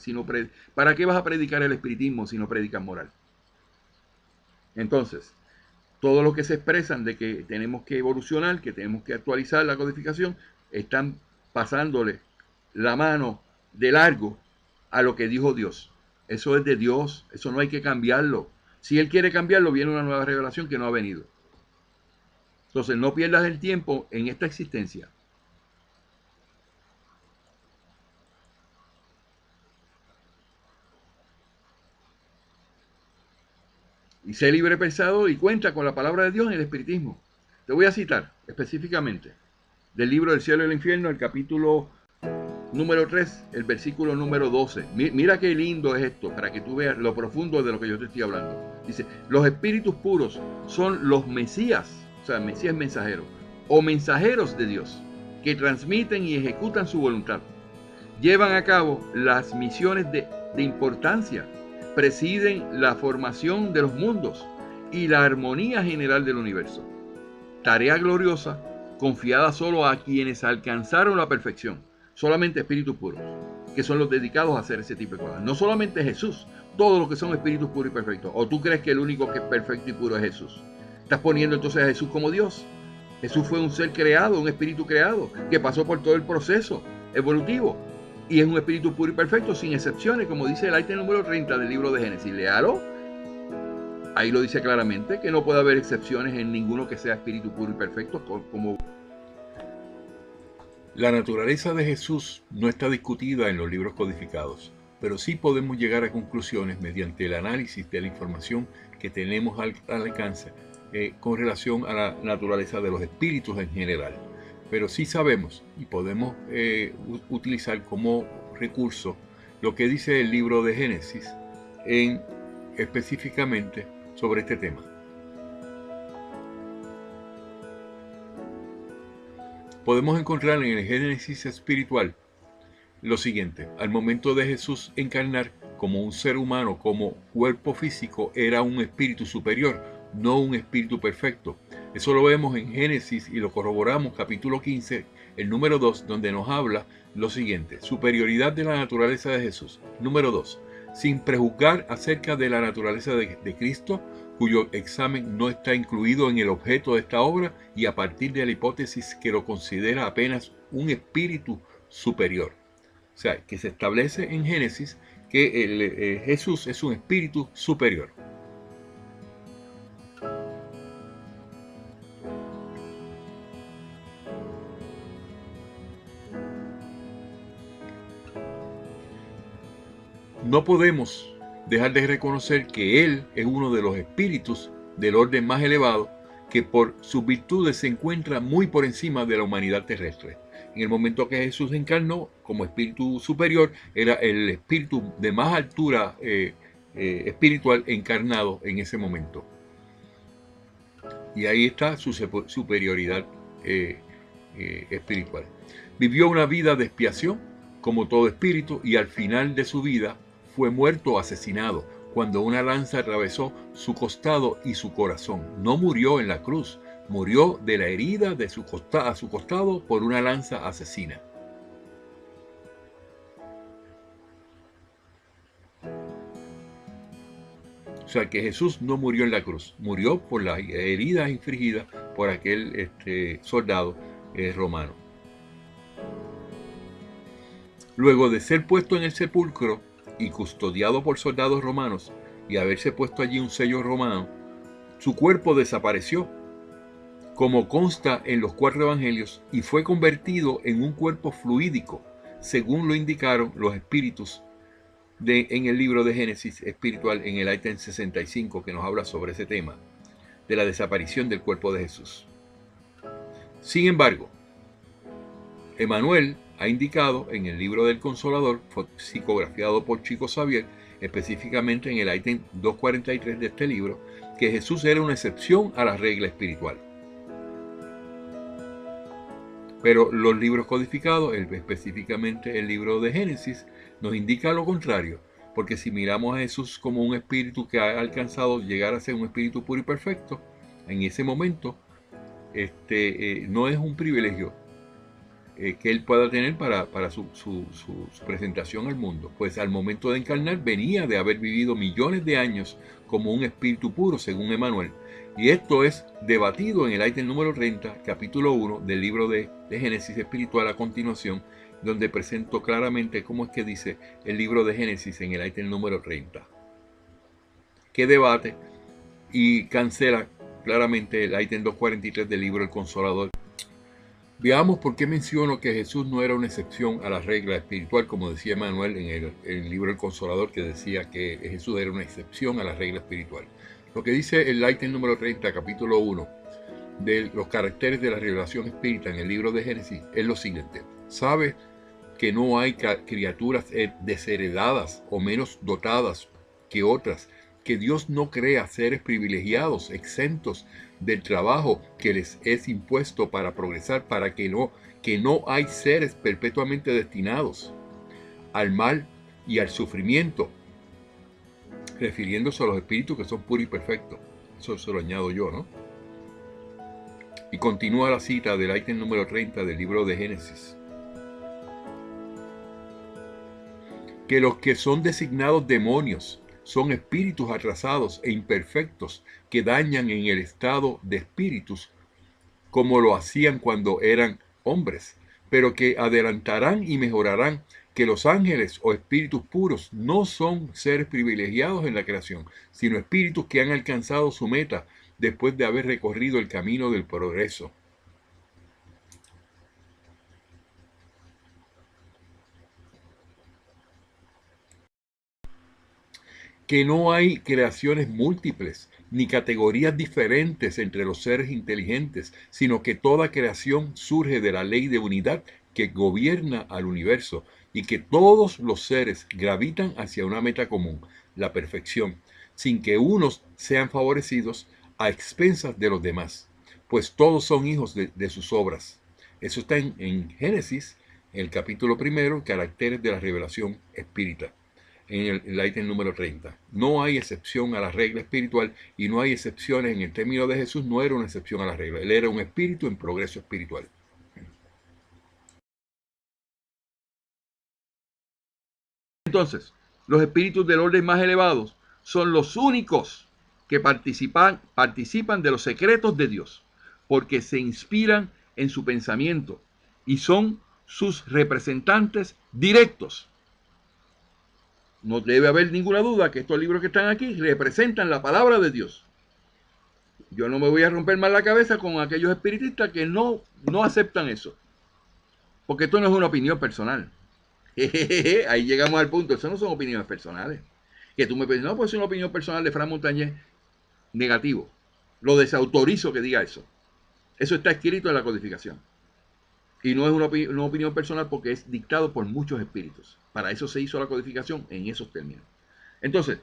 ¿Para qué vas a predicar el espiritismo si no predicas moral? Entonces, todo lo que se expresan de que tenemos que evolucionar, que tenemos que actualizar la codificación, están pasándole la mano de largo a lo que dijo Dios. Eso es de Dios, eso no hay que cambiarlo. Si Él quiere cambiarlo, viene una nueva revelación que no ha venido. Entonces, no pierdas el tiempo en esta existencia. Y sé libre pensado y cuenta con la palabra de Dios en el espiritismo. Te voy a citar específicamente del libro del cielo y el infierno, el capítulo número 3, el versículo número 12. Mira qué lindo es esto, para que tú veas lo profundo de lo que yo te estoy hablando. Dice, los espíritus puros son los mesías, o sea, mesías mensajeros, o mensajeros de Dios, que transmiten y ejecutan su voluntad. Llevan a cabo las misiones de importancia, presiden la formación de los mundos y la armonía general del universo. Tarea gloriosa confiada solo a quienes alcanzaron la perfección, solamente espíritus puros, que son los dedicados a hacer ese tipo de cosas. No solamente Jesús, todos los que son espíritus puros y perfectos. ¿O tú crees que el único que es perfecto y puro es Jesús? ¿Estás poniendo entonces a Jesús como Dios? Jesús fue un ser creado, un espíritu creado, que pasó por todo el proceso evolutivo. Y es un espíritu puro y perfecto, sin excepciones, como dice el item número 30 del libro de Génesis. Léalo. Ahí lo dice claramente, que no puede haber excepciones en ninguno que sea espíritu puro y perfecto, como... La naturaleza de Jesús no está discutida en los libros codificados, pero sí podemos llegar a conclusiones mediante el análisis de la información que tenemos al alcance con relación a la naturaleza de los espíritus en general. Pero sí sabemos y podemos utilizar como recurso lo que dice el libro de Génesis específicamente sobre este tema. Podemos encontrar en el Génesis espiritual lo siguiente: al momento de Jesús encarnar como un ser humano, como cuerpo físico, era un espíritu superior, no un espíritu perfecto. Eso lo vemos en Génesis y lo corroboramos capítulo 15, el número 2, donde nos habla lo siguiente: superioridad de la naturaleza de Jesús. Número 2, sin prejuzgar acerca de la naturaleza de Cristo, cuyo examen no está incluido en el objeto de esta obra, y a partir de la hipótesis que lo considera apenas un espíritu superior. O sea, que se establece en Génesis que Jesús es un espíritu superior. No podemos dejar de reconocer que Él es uno de los espíritus del orden más elevado, que por sus virtudes se encuentra muy por encima de la humanidad terrestre. En el momento que Jesús encarnó como espíritu superior, era el espíritu de más altura espiritual encarnado en ese momento. Y ahí está su superioridad espiritual. Vivió una vida de expiación como todo espíritu, y al final de su vida fue muerto o asesinado cuando una lanza atravesó su costado y su corazón. No murió en la cruz, murió de la herida de su a su costado por una lanza asesina. O sea que Jesús no murió en la cruz, murió por las heridas infligidas por aquel soldado romano. Luego de ser puesto en el sepulcro y custodiado por soldados romanos y haberse puesto allí un sello romano, su cuerpo desapareció, como consta en los 4 evangelios, y fue convertido en un cuerpo fluídico, según lo indicaron los espíritus en el libro de Génesis espiritual, en el ítem 65, que nos habla sobre ese tema, de la desaparición del cuerpo de Jesús. Sin embargo, Emmanuel ha indicado en el libro del Consolador, psicografiado por Chico Xavier, específicamente en el ítem 243 de este libro, que Jesús era una excepción a la regla espiritual. Pero los libros codificados, específicamente el libro de Génesis, nos indica lo contrario, porque si miramos a Jesús como un espíritu que ha alcanzado llegar a ser un espíritu puro y perfecto, en ese momento no es un privilegio que él pueda tener para su presentación al mundo, pues al momento de encarnar venía de haber vivido millones de años como un espíritu puro, según Emmanuel. Y esto es debatido en el ítem número 30, capítulo 1 del libro de Génesis espiritual, a continuación, donde presento claramente cómo es que dice el libro de Génesis en el ítem número 30, que debate y cancela claramente el ítem 243 del libro del Consolador. Veamos por qué menciono que Jesús no era una excepción a la regla espiritual, como decía Emmanuel en el libro del Consolador, que decía que Jesús era una excepción a la regla espiritual. Lo que dice el ítem número 30, capítulo 1, de los caracteres de la revelación espírita en el libro de Génesis, es lo siguiente: ¿sabes que no hay criaturas desheredadas o menos dotadas que otras, que Dios no crea seres privilegiados, exentos del trabajo que les es impuesto para progresar, para que no hay seres perpetuamente destinados al mal y al sufrimiento, refiriéndose a los espíritus que son puros y perfectos? Eso se lo añado yo, ¿no? Y continúa la cita del ítem número 30 del libro de Génesis. Que los que son designados demonios son espíritus atrasados e imperfectos que dañan en el estado de espíritus como lo hacían cuando eran hombres, pero que adelantarán y mejorarán, que los ángeles o espíritus puros no son seres privilegiados en la creación, sino espíritus que han alcanzado su meta después de haber recorrido el camino del progreso. Que no hay creaciones múltiples ni categorías diferentes entre los seres inteligentes, sino que toda creación surge de la ley de unidad que gobierna al universo y que todos los seres gravitan hacia una meta común, la perfección, sin que unos sean favorecidos a expensas de los demás, pues todos son hijos de sus obras. Eso está en Génesis, en el capítulo 1, caracteres de la revelación espírita, en el ítem número 30. No hay excepción a la regla espiritual y no hay excepciones. En el término de Jesús no era una excepción a la regla. Él era un espíritu en progreso espiritual. Entonces, los espíritus del orden más elevados son los únicos que participan de los secretos de Dios, porque se inspiran en su pensamiento y son sus representantes directos. No debe haber ninguna duda que estos libros que están aquí representan la palabra de Dios. Yo no me voy a romper más la cabeza con aquellos espiritistas que no aceptan eso, porque esto no es una opinión personal. Ahí llegamos al punto. Eso no son opiniones personales. Que tú me pides, no, pues es una opinión personal de Fran Montañez. Negativo. Lo desautorizo que diga eso. Eso está escrito en la codificación. Y no es una opinión personal porque es dictado por muchos espíritus. Para eso se hizo la codificación en esos términos. Entonces,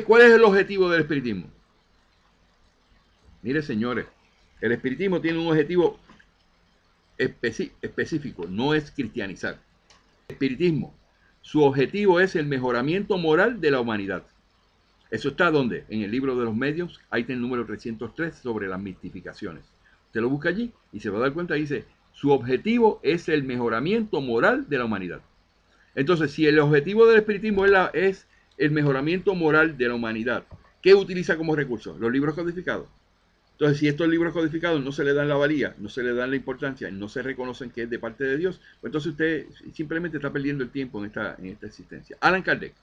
¿cuál es el objetivo del espiritismo? Mire, señores, el espiritismo tiene un objetivo específico, no es cristianizar. El espiritismo, su objetivo es el mejoramiento moral de la humanidad. Eso está donde, en el libro de los medios, ítem número 303 sobre las mistificaciones. Usted lo busca allí y se va a dar cuenta, dice, su objetivo es el mejoramiento moral de la humanidad. Entonces, si el objetivo del espiritismo es el mejoramiento moral de la humanidad, ¿qué utiliza como recurso? Los libros codificados. Entonces, si estos libros codificados no se le dan la valía, no se le dan la importancia, no se reconocen que es de parte de Dios, pues entonces usted simplemente está perdiendo el tiempo en esta existencia. Allan Kardec,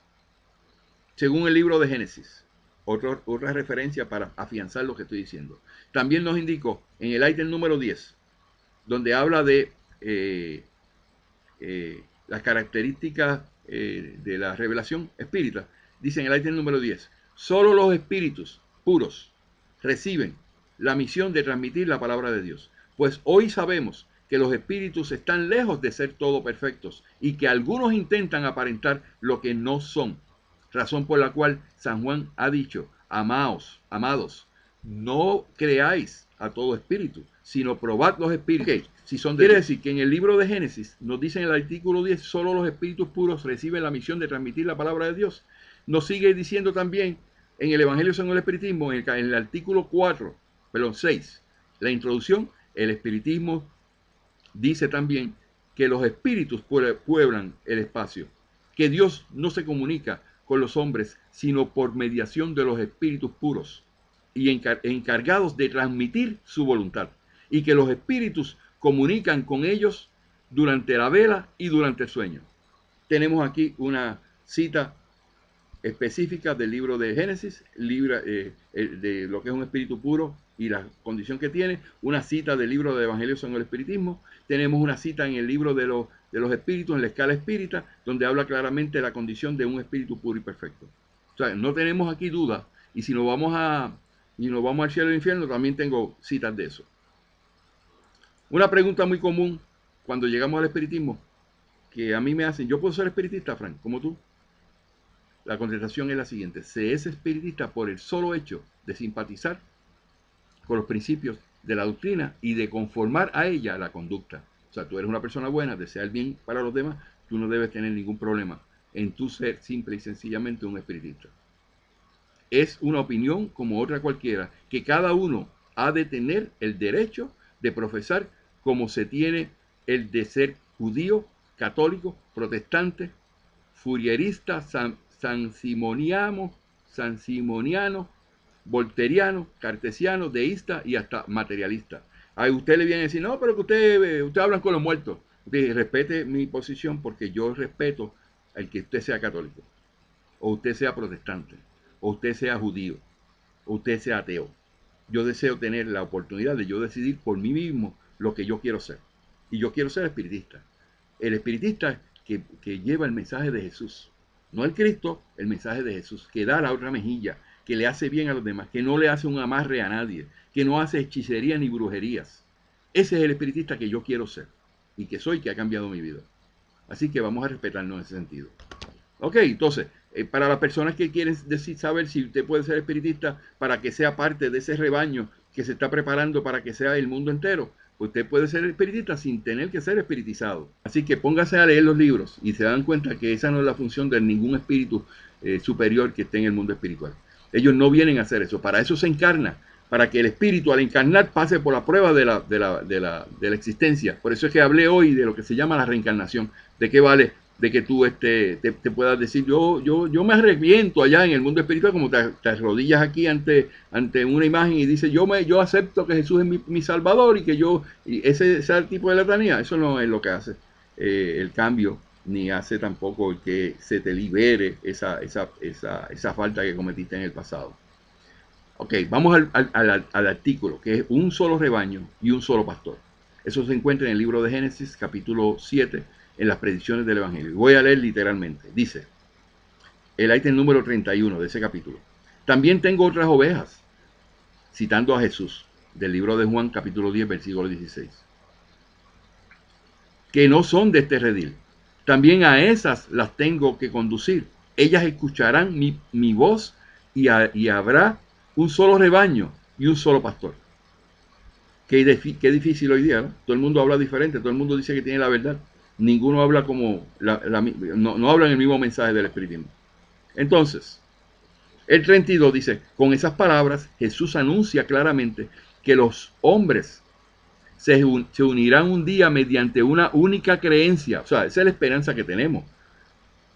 según el libro de Génesis, otra referencia para afianzar lo que estoy diciendo, también nos indicó en el ítem número 10, donde habla de las características de la revelación espírita, dice en el ítem número 10, solo los espíritus puros reciben la misión de transmitir la palabra de Dios, pues hoy sabemos que los espíritus están lejos de ser todo perfectos y que algunos intentan aparentar lo que no son, razón por la cual San Juan ha dicho, amados, no creáis a todo espíritu, sino probad los espíritus. Okay. Si son de Quiere decir que en el libro de Génesis nos dice en el artículo 10, solo los espíritus puros reciben la misión de transmitir la palabra de Dios. Nos sigue diciendo también en el Evangelio según el Espiritismo, en el artículo 6, la introducción, el espiritismo dice también que los espíritus pueblan el espacio, que Dios no se comunica con los hombres, sino por mediación de los espíritus puros y encargados de transmitir su voluntad, y que los espíritus comunican con ellos durante la vela y durante el sueño. Tenemos aquí una cita específica del libro de Génesis, de lo que es un espíritu puro y la condición que tiene, una cita del libro de Evangelio según el Espiritismo, tenemos una cita en el libro de los espíritus, en la escala espírita, donde habla claramente de la condición de un espíritu puro y perfecto. O sea, no tenemos aquí duda, y si nos vamos al cielo y al infierno, también tengo citas de eso. Una pregunta muy común cuando llegamos al espiritismo, que a mí me hacen, ¿yo puedo ser espiritista, Frank, como tú? La contestación es la siguiente: se es espiritista por el solo hecho de simpatizar con los principios de la doctrina y de conformar a ella la conducta. O sea, tú eres una persona buena, deseas el bien para los demás, tú no debes tener ningún problema en tu ser simple y sencillamente un espiritista. Es una opinión como otra cualquiera, que cada uno ha de tener el derecho de profesar como se tiene el de ser judío, católico, protestante, furierista, sansimoniano, volteriano, cartesiano, deísta y hasta materialista. A usted le viene a decir, no, pero que usted hablan con los muertos. Usted respete mi posición porque yo respeto al que usted sea católico, o usted sea protestante, o usted sea judío, o usted sea ateo. Yo deseo tener la oportunidad de yo decidir por mí mismo lo que yo quiero ser. Y yo quiero ser espiritista. El espiritista que lleva el mensaje de Jesús. No el Cristo, el mensaje de Jesús. Que da la otra mejilla, que le hace bien a los demás, que no le hace un amarre a nadie, que no hace hechicería ni brujerías. Ese es el espiritista que yo quiero ser. Y que soy, que ha cambiado mi vida. Así que vamos a respetarnos en ese sentido. Ok, entonces, para las personas que quieren saber si usted puede ser espiritista para que sea parte de ese rebaño que se está preparando para que sea el mundo entero, usted puede ser espiritista sin tener que ser espiritizado. Así que póngase a leer los libros y se dan cuenta que esa no es la función de ningún espíritu superior que esté en el mundo espiritual. Ellos no vienen a hacer eso, para eso se encarna, para que el espíritu al encarnar pase por la prueba de la existencia. Por eso es que hablé hoy de lo que se llama la reencarnación. ¿De qué vale de que tú te puedas decir, yo me arrepiento allá en el mundo espiritual, como te arrodillas aquí ante una imagen y dices, yo acepto que Jesús es mi Salvador y que ese tipo de letanía? Eso no es lo que hace el cambio, ni hace tampoco el que se te libere esa falta que cometiste en el pasado. Ok, vamos al artículo, que es un solo rebaño y un solo pastor. Eso se encuentra en el libro de Génesis, capítulo 7, en las predicciones del Evangelio. Voy a leer literalmente. Dice, el ítem número 31 de ese capítulo. También tengo otras ovejas, citando a Jesús, del libro de Juan, capítulo 10, versículo 16, que no son de este redil. También a esas las tengo que conducir. Ellas escucharán mi voz y habrá un solo rebaño y un solo pastor. Qué difícil hoy día, ¿no? Todo el mundo habla diferente, todo el mundo dice que tiene la verdad. Ninguno habla como, no hablan el mismo mensaje del espiritismo. Entonces, el 32 dice, con esas palabras Jesús anuncia claramente que los hombres se unirán un día mediante una única creencia. O sea, esa es la esperanza que tenemos.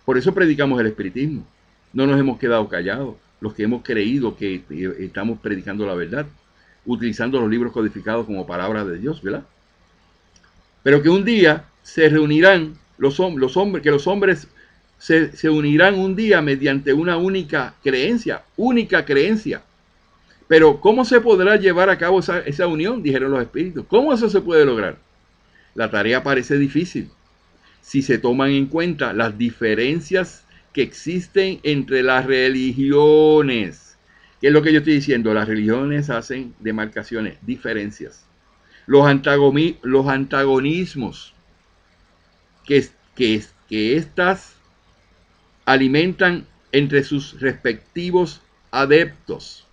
Por eso predicamos el espiritismo. No nos hemos quedado callados, los que hemos creído que estamos predicando la verdad, utilizando los libros codificados como palabras de Dios, ¿verdad? Pero que un día se reunirán los hombres se unirán un día mediante una única creencia. Pero ¿cómo se podrá llevar a cabo esa unión? Dijeron los espíritus. ¿Cómo eso se puede lograr? La tarea parece difícil si se toman en cuenta las diferencias que existen entre las religiones. ¿Qué es lo que yo estoy diciendo? Las religiones hacen demarcaciones, diferencias. Los antagonismos que estas alimentan entre sus respectivos adeptos.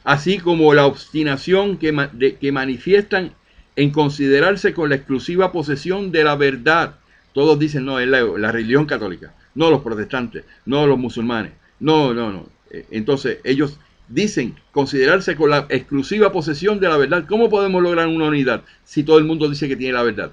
Así como la obstinación que manifiestan en considerarse con la exclusiva posesión de la verdad. Todos dicen, no, es la religión católica, no los protestantes, no los musulmanes, no. Entonces ellos dicen considerarse con la exclusiva posesión de la verdad. ¿Cómo podemos lograr una unidad si todo el mundo dice que tiene la verdad?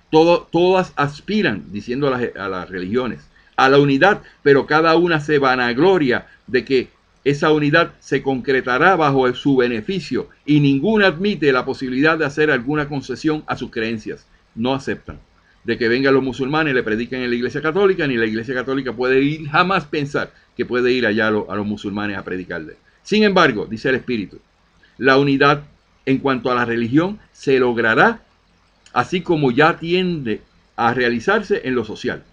Todas aspiran, diciendo a las religiones, a la unidad, pero cada una se vanagloria de que esa unidad se concretará bajo su beneficio y ninguna admite la posibilidad de hacer alguna concesión a sus creencias. No aceptan de que vengan los musulmanes y le prediquen en la iglesia católica, ni la iglesia católica puede ir, jamás pensar que puede ir allá a los musulmanes a predicarle. Sin embargo, dice el Espíritu, la unidad en cuanto a la religión se logrará así como ya tiende a realizarse en lo social,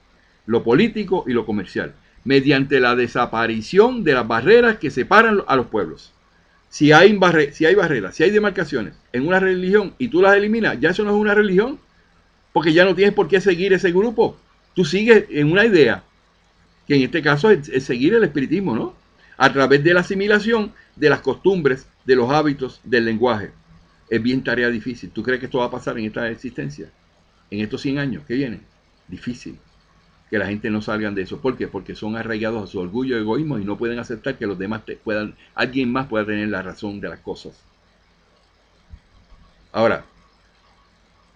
lo político y lo comercial, mediante la desaparición de las barreras que separan a los pueblos. Si hay barreras, si hay demarcaciones en una religión y tú las eliminas, ya eso no es una religión, porque ya no tienes por qué seguir ese grupo. Tú sigues en una idea, que en este caso es seguir el espiritismo, ¿no? A través de la asimilación de las costumbres, de los hábitos, del lenguaje. Es bien tarea difícil. ¿Tú crees que esto va a pasar en esta existencia? En estos 100 años que vienen. Difícil. ¿Ok? que la gente no salgan de eso. ¿Por qué? Porque son arraigados a su orgullo y egoísmo y no pueden aceptar que los demás alguien más pueda tener la razón de las cosas. Ahora,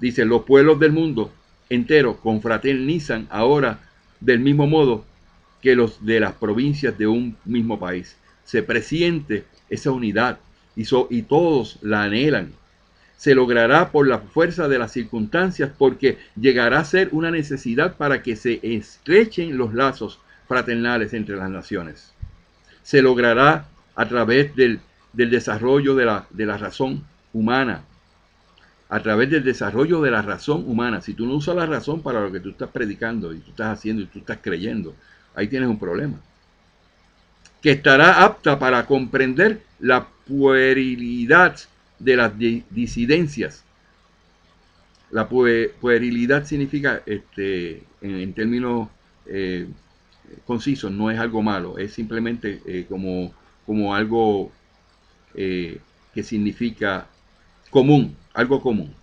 dice, los pueblos del mundo entero confraternizan ahora del mismo modo que los de las provincias de un mismo país. Se presiente esa unidad y todos la anhelan. Se logrará por la fuerza de las circunstancias porque llegará a ser una necesidad para que se estrechen los lazos fraternales entre las naciones. Se logrará a través del desarrollo de la razón humana, a través del desarrollo de la razón humana. Si tú no usas la razón para lo que tú estás predicando y tú estás haciendo y tú estás creyendo, ahí tienes un problema. Que estará apta para comprender la puerilidad de las disidencias. La puerilidad significa, en términos concisos, no es algo malo, es simplemente como algo que significa común, algo común.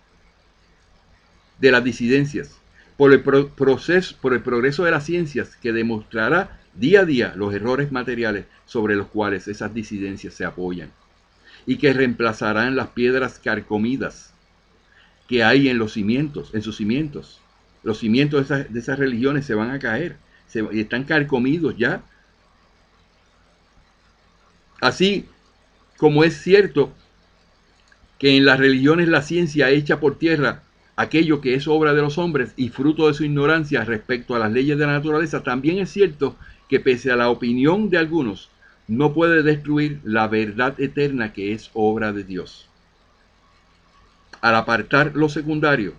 De las disidencias, por el progreso de las ciencias que demostrará día a día los errores materiales sobre los cuales esas disidencias se apoyan y que reemplazarán las piedras carcomidas que hay en los cimientos, en sus cimientos. Los cimientos de esas religiones se van a caer, están carcomidos ya. Así como es cierto que en las religiones la ciencia echa por tierra aquello que es obra de los hombres y fruto de su ignorancia respecto a las leyes de la naturaleza, también es cierto que pese a la opinión de algunos, no puede destruir la verdad eterna que es obra de Dios. Al apartar lo secundario,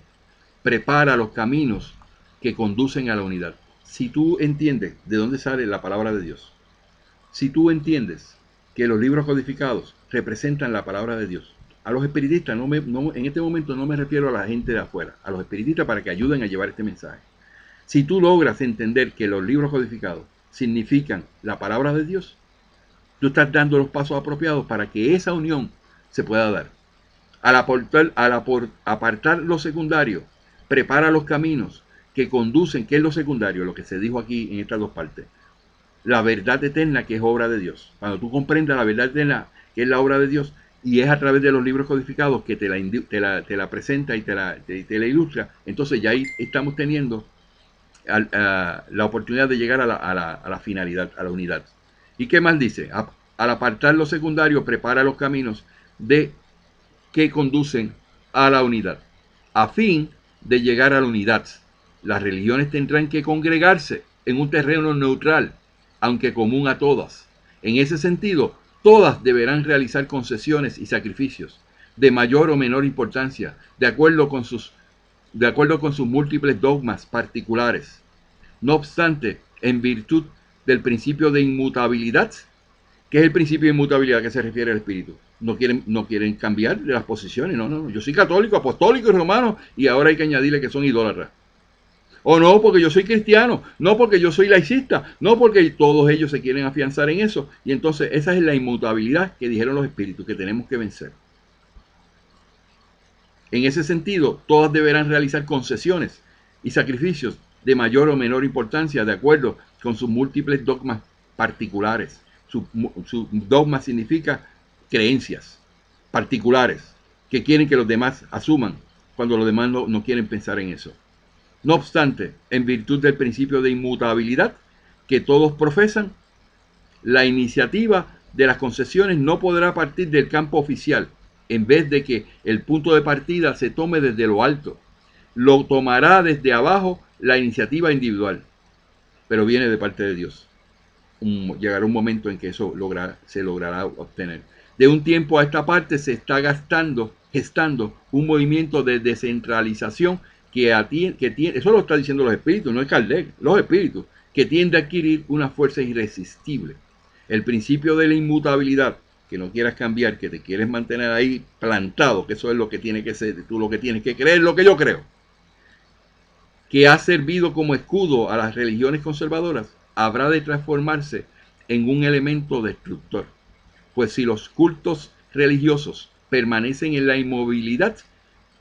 prepara los caminos que conducen a la unidad. Si tú entiendes de dónde sale la palabra de Dios, si tú entiendes que los libros codificados representan la palabra de Dios, a los espiritistas, en este momento no me refiero a la gente de afuera, a los espiritistas para que ayuden a llevar este mensaje. Si tú logras entender que los libros codificados significan la palabra de Dios, tú estás dando los pasos apropiados para que esa unión se pueda dar. Al apartar lo secundario, prepara los caminos que conducen, ¿qué es lo secundario? Lo que se dijo aquí en estas dos partes. La verdad eterna que es obra de Dios. Cuando tú comprendas la verdad eterna que es la obra de Dios y es a través de los libros codificados que te la presenta y te la ilustra, entonces ya ahí estamos teniendo la oportunidad de llegar a la finalidad, a la unidad. ¿Y qué más dice? Al apartar lo secundario, prepara los caminos que conducen a la unidad. A fin de llegar a la unidad, las religiones tendrán que congregarse en un terreno neutral, aunque común a todas. En ese sentido, todas deberán realizar concesiones y sacrificios de mayor o menor importancia, de acuerdo con sus múltiples dogmas particulares. No obstante, en virtud del principio de inmutabilidad, ¿qué es el principio de inmutabilidad que se refiere al espíritu? No quieren cambiar de las posiciones. No. Yo soy católico, apostólico y romano y ahora hay que añadirle que son idólatras. O no, porque yo soy cristiano. No, porque yo soy laicista. No, porque todos ellos se quieren afianzar en eso. Y entonces esa es la inmutabilidad que dijeron los espíritus que tenemos que vencer. En ese sentido, todas deberán realizar concesiones y sacrificios de mayor o menor importancia de acuerdo con sus múltiples dogmas particulares. Su dogma significa creencias particulares que quieren que los demás asuman cuando los demás no quieren pensar en eso. No obstante, en virtud del principio de inmutabilidad que todos profesan, la iniciativa de las concesiones no podrá partir del campo oficial, en vez de que el punto de partida se tome desde lo alto. Lo tomará desde abajo la iniciativa individual, pero viene de parte de Dios. Llegará un momento en que eso se logrará obtener. De un tiempo a esta parte se está gestando un movimiento de descentralización que tiene, eso lo está diciendo los espíritus, no es Kardec, los espíritus, que tiende a adquirir una fuerza irresistible. El principio de la inmutabilidad, que no quieras cambiar, que te quieres mantener ahí plantado, que eso es lo que tiene que ser, tú lo que tienes que creer, lo que yo creo, que ha servido como escudo a las religiones conservadoras, habrá de transformarse en un elemento destructor. Pues si los cultos religiosos permanecen en la inmovilidad,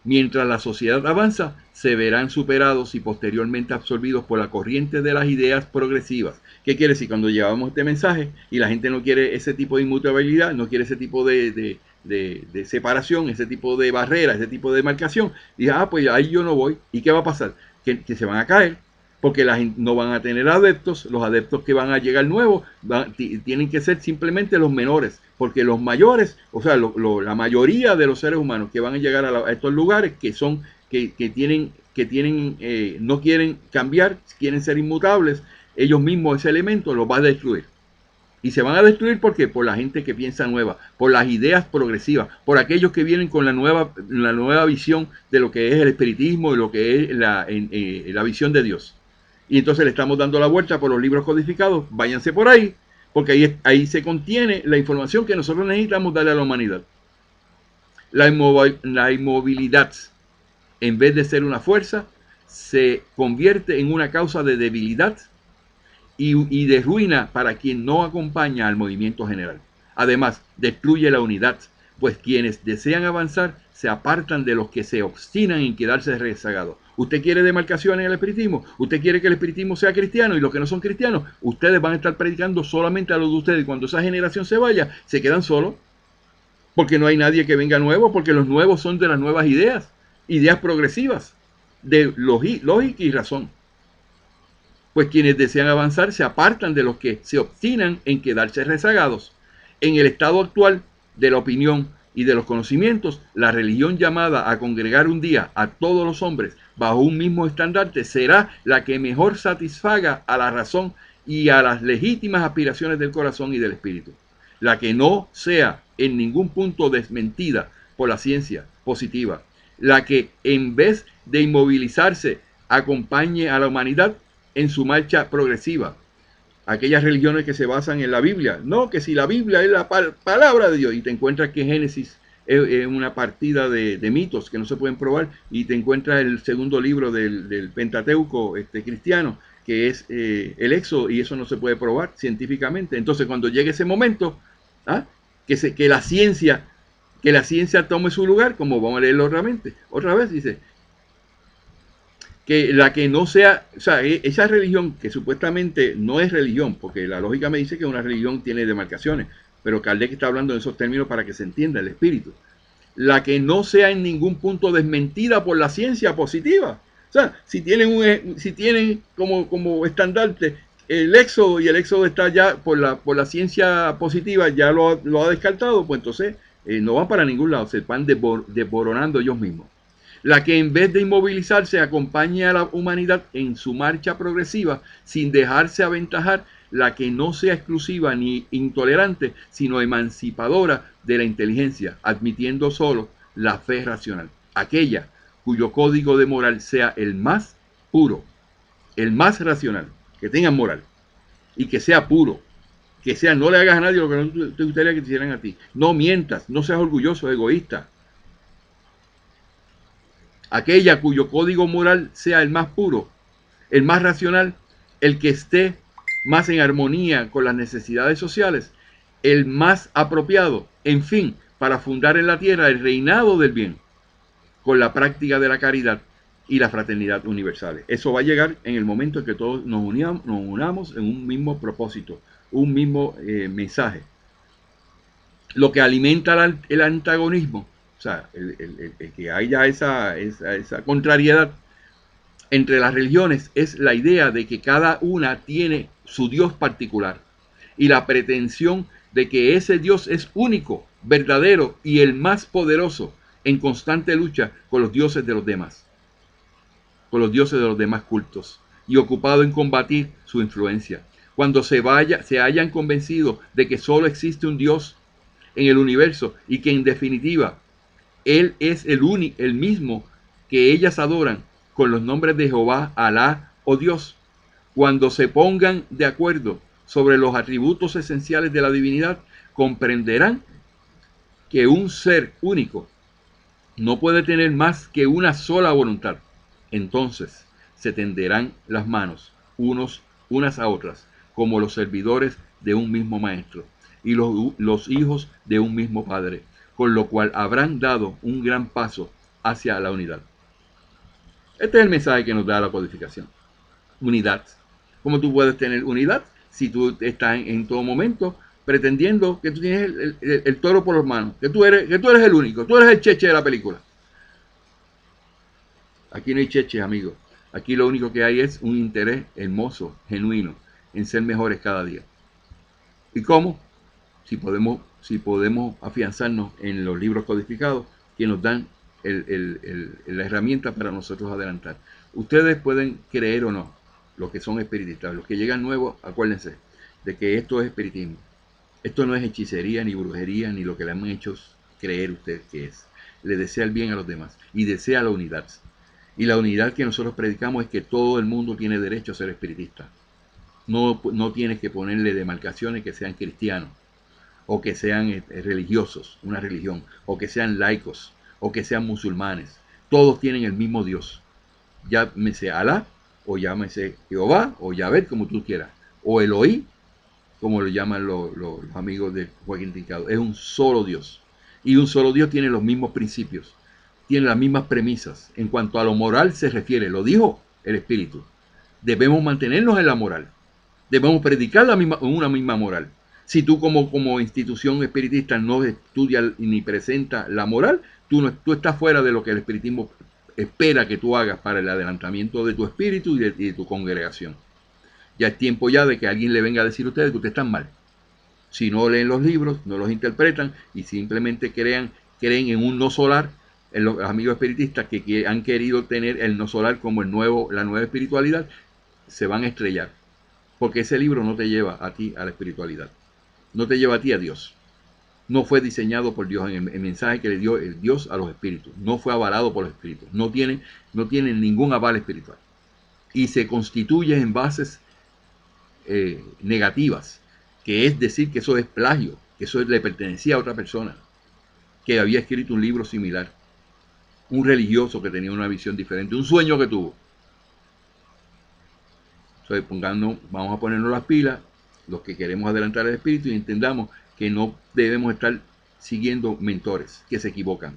Mientras la sociedad avanza, se verán superados y posteriormente absorbidos por la corriente de las ideas progresivas. ¿Qué quiere decir? Cuando llevamos este mensaje y la gente no quiere ese tipo de inmutabilidad, no quiere ese tipo de separación, ese tipo de barrera, ese tipo de demarcación, dice, pues ahí yo no voy. ¿Y qué va a pasar? Que se van a caer, porque la gente no van a tener adeptos, los adeptos que van a llegar nuevos tienen que ser simplemente los menores, porque los mayores, o sea, la mayoría de los seres humanos que van a llegar a estos lugares que son, que tienen no quieren cambiar, quieren ser inmutables, ellos mismos ese elemento los va a destruir. Y se van a destruir ¿por qué? Por la gente que piensa nueva, por las ideas progresivas, por aquellos que vienen con la nueva visión de lo que es el espiritismo y lo que es la visión de Dios. Y entonces le estamos dando la vuelta por los libros codificados, váyanse por ahí, porque ahí se contiene la información que nosotros necesitamos darle a la humanidad. La inmovilidad, en vez de ser una fuerza, se convierte en una causa de debilidad y de ruina para quien no acompaña al movimiento general. Además, destruye la unidad, pues quienes desean avanzar se apartan de los que se obstinan en quedarse rezagados. ¿Usted quiere demarcación en el espiritismo? ¿Usted quiere que el espiritismo sea cristiano y los que no son cristianos? Ustedes van a estar predicando solamente a los de ustedes. Cuando esa generación se vaya, se quedan solos, porque no hay nadie que venga nuevo, porque los nuevos son de las nuevas ideas, ideas progresivas, de lógica y razón. Pues quienes desean avanzar se apartan de los que se obstinan en quedarse rezagados. En el estado actual de la opinión y de los conocimientos, la religión llamada a congregar un día a todos los hombres bajo un mismo estandarte será la que mejor satisfaga a la razón y a las legítimas aspiraciones del corazón y del espíritu. La que no sea en ningún punto desmentida por la ciencia positiva. La que en vez de inmovilizarse acompañe a la humanidad en su marcha progresiva. Aquellas religiones que se basan en la Biblia. No, que si la Biblia es la palabra de Dios y te encuentras que Génesis es una partida de mitos que no se pueden probar y te encuentras el segundo libro del Pentateuco cristiano, que es el Éxodo, y eso no se puede probar científicamente. Entonces cuando llegue ese momento, que la ciencia tome su lugar, como vamos a leerlo otra vez dice, que la que no sea, o sea, esa religión que supuestamente no es religión, porque la lógica me dice que una religión tiene demarcaciones, pero Kardec está hablando en esos términos para que se entienda el espíritu. La que no sea en ningún punto desmentida por la ciencia positiva. O sea, si tienen como estandarte el Éxodo y el Éxodo está ya por la ciencia positiva, ya lo ha descartado, pues entonces no van para ningún lado, se van desboronando ellos mismos. La que en vez de inmovilizarse acompañe a la humanidad en su marcha progresiva sin dejarse aventajar, la que no sea exclusiva ni intolerante, sino emancipadora de la inteligencia, admitiendo solo la fe racional. Aquella cuyo código de moral sea el más puro, el más racional, que tenga moral y que sea puro, que sea no le hagas a nadie lo que no te gustaría que te hicieran a ti. No mientas, no seas orgulloso, egoísta. Aquella cuyo código moral sea el más puro, el más racional, el que esté más en armonía con las necesidades sociales, el más apropiado, en fin, para fundar en la tierra el reinado del bien, con la práctica de la caridad y la fraternidad universales. Eso va a llegar en el momento en que todos nos unamos en un mismo propósito, un mismo mensaje. Lo que alimenta el antagonismo, o sea, el que haya esa contrariedad entre las religiones es la idea de que cada una tiene su Dios particular y la pretensión de que ese Dios es único, verdadero y el más poderoso en constante lucha con los dioses de los demás, cultos y ocupado en combatir su influencia. Cuando se hayan convencido de que solo existe un Dios en el universo y que en definitiva Él es el mismo que ellas adoran con los nombres de Jehová, Alá o Dios. Cuando se pongan de acuerdo sobre los atributos esenciales de la divinidad, comprenderán que un ser único no puede tener más que una sola voluntad. Entonces se tenderán las manos unas a otras, como los servidores de un mismo maestro y los hijos de un mismo padre, con lo cual habrán dado un gran paso hacia la unidad. Este es el mensaje que nos da la codificación. Unidad. ¿Cómo tú puedes tener unidad si tú estás en todo momento pretendiendo que tú tienes el toro por las manos, que tú eres el único, tú eres el cheche de la película? Aquí no hay cheches, amigos. Aquí lo único que hay es un interés hermoso, genuino, en ser mejores cada día. ¿Y cómo? Si podemos afianzarnos en los libros codificados que nos dan la herramienta para nosotros adelantar. Ustedes pueden creer o no, los que son espiritistas, los que llegan nuevos, acuérdense de que esto es espiritismo. Esto no es hechicería, ni brujería, ni lo que le han hecho creer ustedes que es. Le desea el bien a los demás y desea la unidad. Y la unidad que nosotros predicamos es que todo el mundo tiene derecho a ser espiritista. No tienes que ponerle demarcaciones que sean cristianos, o que sean religiosos, una religión, o que sean laicos, o que sean musulmanes. Todos tienen el mismo Dios. Llámese Alá, o llámese Jehová, o Yahvé, como tú quieras, o Elohim, como lo llaman los amigos de Joaquín Trincado. Es un solo Dios. Y un solo Dios tiene los mismos principios, tiene las mismas premisas. En cuanto a lo moral se refiere, lo dijo el Espíritu. Debemos mantenernos en la moral. Debemos predicar una misma moral. Si tú como institución espiritista no estudias ni presentas la moral, tú estás fuera de lo que el espiritismo espera que tú hagas para el adelantamiento de tu espíritu y de tu congregación. Ya es tiempo ya de que alguien le venga a decir a ustedes que ustedes están mal. Si no leen los libros, no los interpretan y simplemente creen en un no solar, en los amigos espiritistas que han querido tener el no solar como la nueva espiritualidad, se van a estrellar. Porque ese libro no te lleva a ti a la espiritualidad. No te lleva a ti a Dios. No fue diseñado por Dios en el mensaje que le dio el Dios a los espíritus. No fue avalado por los espíritus. No tiene ningún aval espiritual. Y se constituye en bases negativas, que es decir que eso es plagio, que eso le pertenecía a otra persona, que había escrito un libro similar, un religioso que tenía una visión diferente, un sueño que tuvo. Entonces vamos a ponernos las pilas, los que queremos adelantar el espíritu, y entendamos que no debemos estar siguiendo mentores que se equivocan.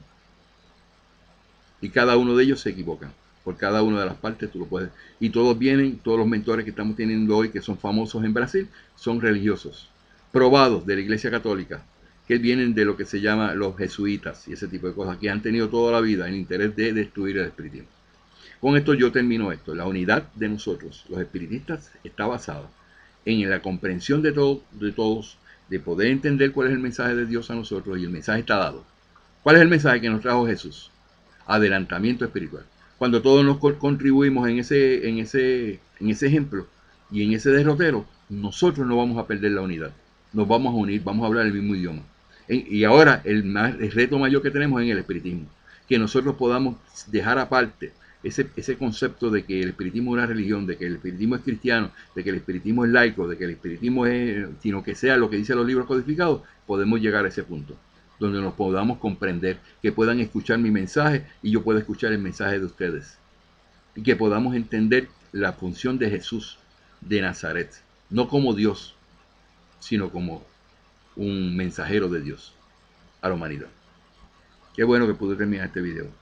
Y cada uno de ellos se equivocan. Por cada una de las partes tú lo puedes. Y todos los mentores que estamos teniendo hoy, que son famosos en Brasil, son religiosos, probados de la Iglesia Católica, que vienen de lo que se llama los jesuitas y ese tipo de cosas, que han tenido toda la vida el interés de destruir el espiritismo. Con esto yo termino esto. La unidad de nosotros, los espiritistas, está basada en la comprensión de todos, de poder entender cuál es el mensaje de Dios a nosotros, y el mensaje está dado. ¿Cuál es el mensaje que nos trajo Jesús? Adelantamiento espiritual. Cuando todos nos contribuimos en ese ejemplo y en ese derrotero, nosotros no vamos a perder la unidad. Nos vamos a unir, vamos a hablar el mismo idioma. Y ahora el reto mayor que tenemos es en el espiritismo. Que nosotros podamos dejar aparte ese concepto de que el espiritismo es una religión, de que el espiritismo es cristiano, de que el espiritismo es laico, de que el espiritismo es, sino que sea lo que dicen los libros codificados, podemos llegar a ese punto, donde nos podamos comprender, que puedan escuchar mi mensaje y yo pueda escuchar el mensaje de ustedes. Y que podamos entender la función de Jesús de Nazaret, no como Dios, sino como un mensajero de Dios a la humanidad. Qué bueno que pude terminar este video.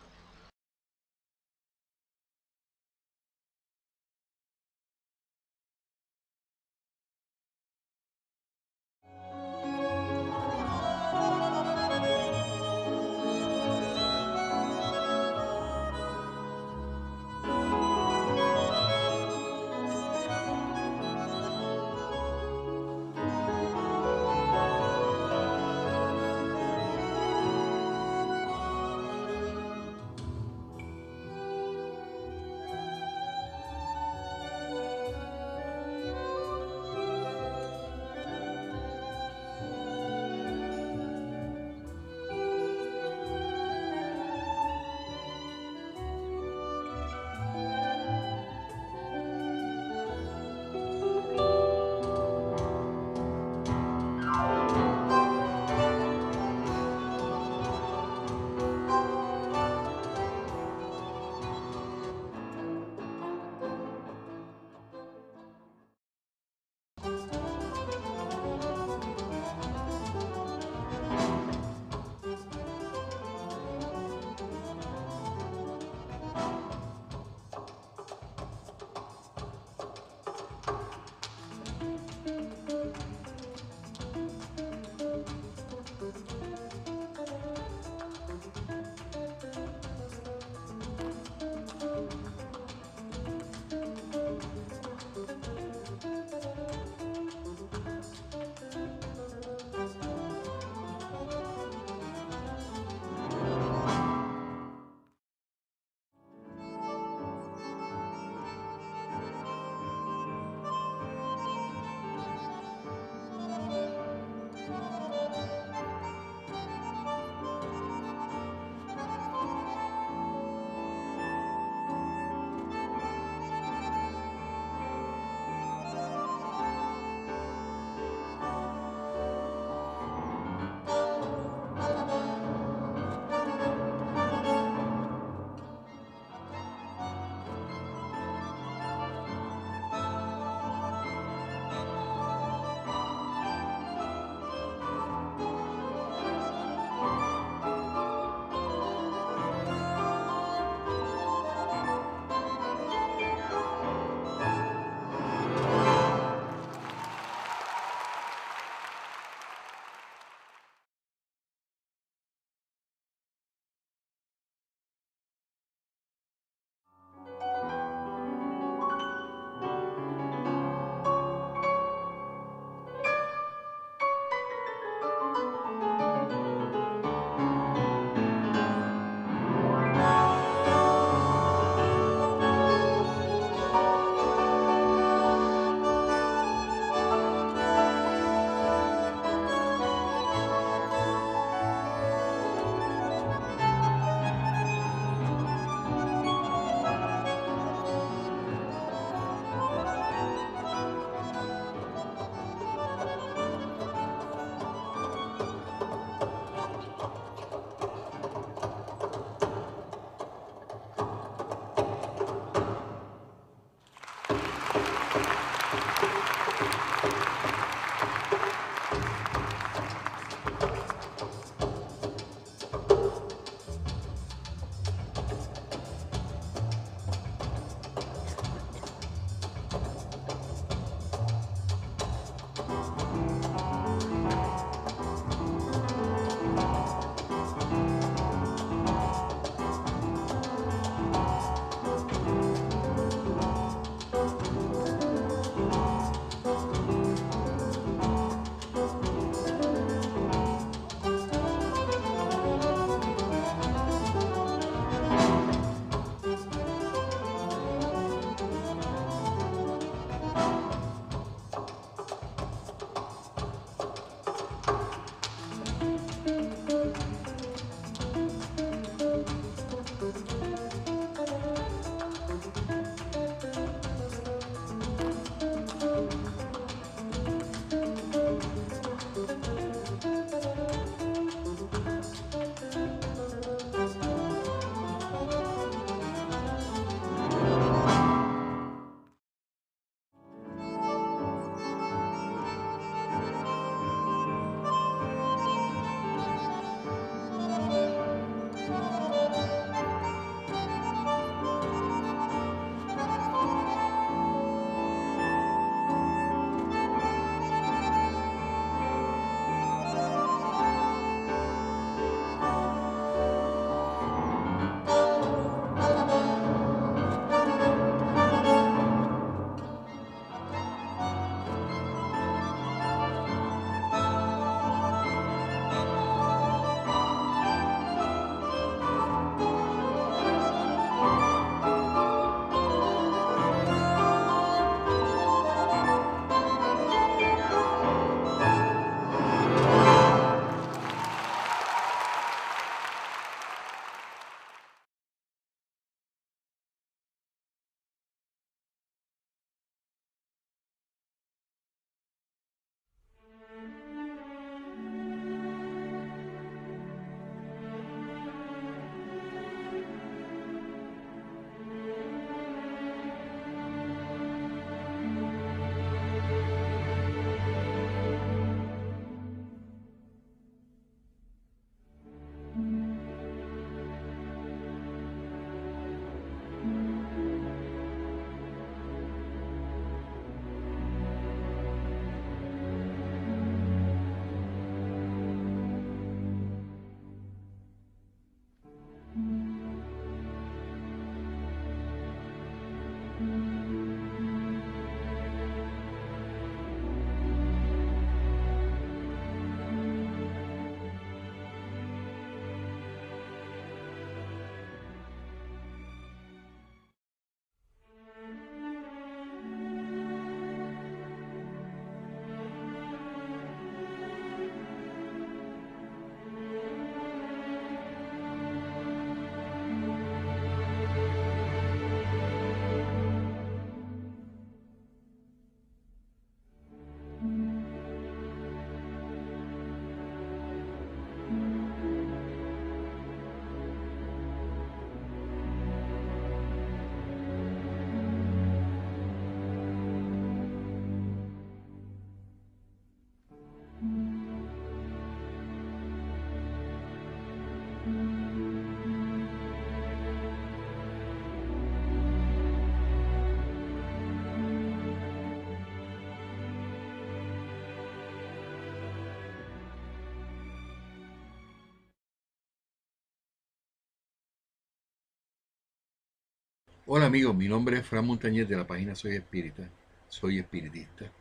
Hola amigos, mi nombre es Fran Montañez de la página Soy Espírita, soy espiritista.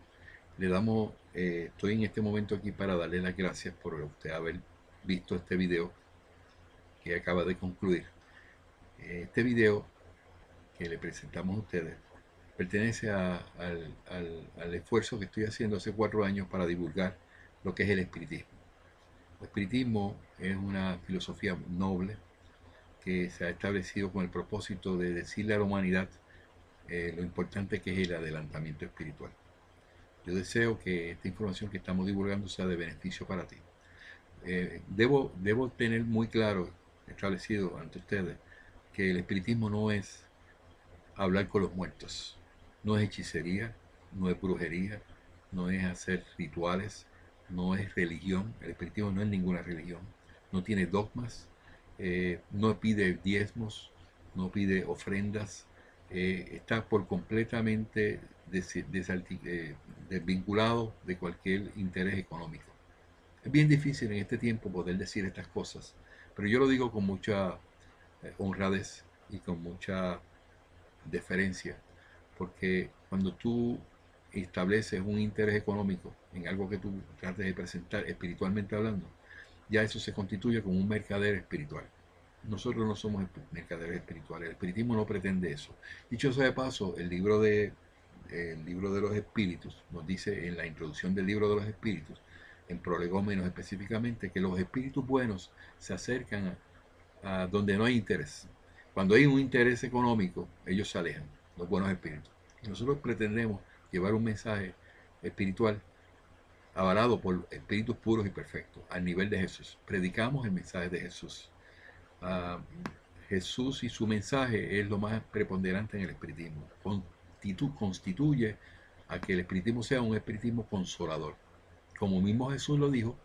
Le damos, estoy en este momento aquí para darle las gracias por usted haber visto este video que acaba de concluir. Este video que le presentamos a ustedes pertenece al esfuerzo que estoy haciendo hace 4 años para divulgar lo que es el espiritismo. El espiritismo es una filosofía noble que se ha establecido con el propósito de decirle a la humanidad lo importante que es el adelantamiento espiritual. Yo deseo que esta información que estamos divulgando sea de beneficio para ti. Debo tener muy claro, establecido ante ustedes, que el espiritismo no es hablar con los muertos, no es hechicería, no es brujería, no es hacer rituales, no es religión. El espiritismo no es ninguna religión, no tiene dogmas, no pide diezmos, no pide ofrendas, está por completamente desvinculado de cualquier interés económico. Es bien difícil en este tiempo poder decir estas cosas, pero yo lo digo con mucha honradez y con mucha deferencia, porque cuando tú estableces un interés económico en algo que tú trates de presentar espiritualmente hablando, ya eso se constituye como un mercader espiritual. Nosotros no somos mercaderes espirituales, el espiritismo no pretende eso. Dicho sea de paso, el libro de los espíritus nos dice en la introducción del libro de los espíritus, en prolegómenos específicamente, que los espíritus buenos se acercan a donde no hay interés. Cuando hay un interés económico, ellos se alejan, los buenos espíritus. Y nosotros pretendemos llevar un mensaje espiritual avalado por espíritus puros y perfectos, al nivel de Jesús. Predicamos el mensaje de Jesús. Jesús y su mensaje es lo más preponderante en el espiritismo. Constituye a que el espiritismo sea un espiritismo consolador. Como mismo Jesús lo dijo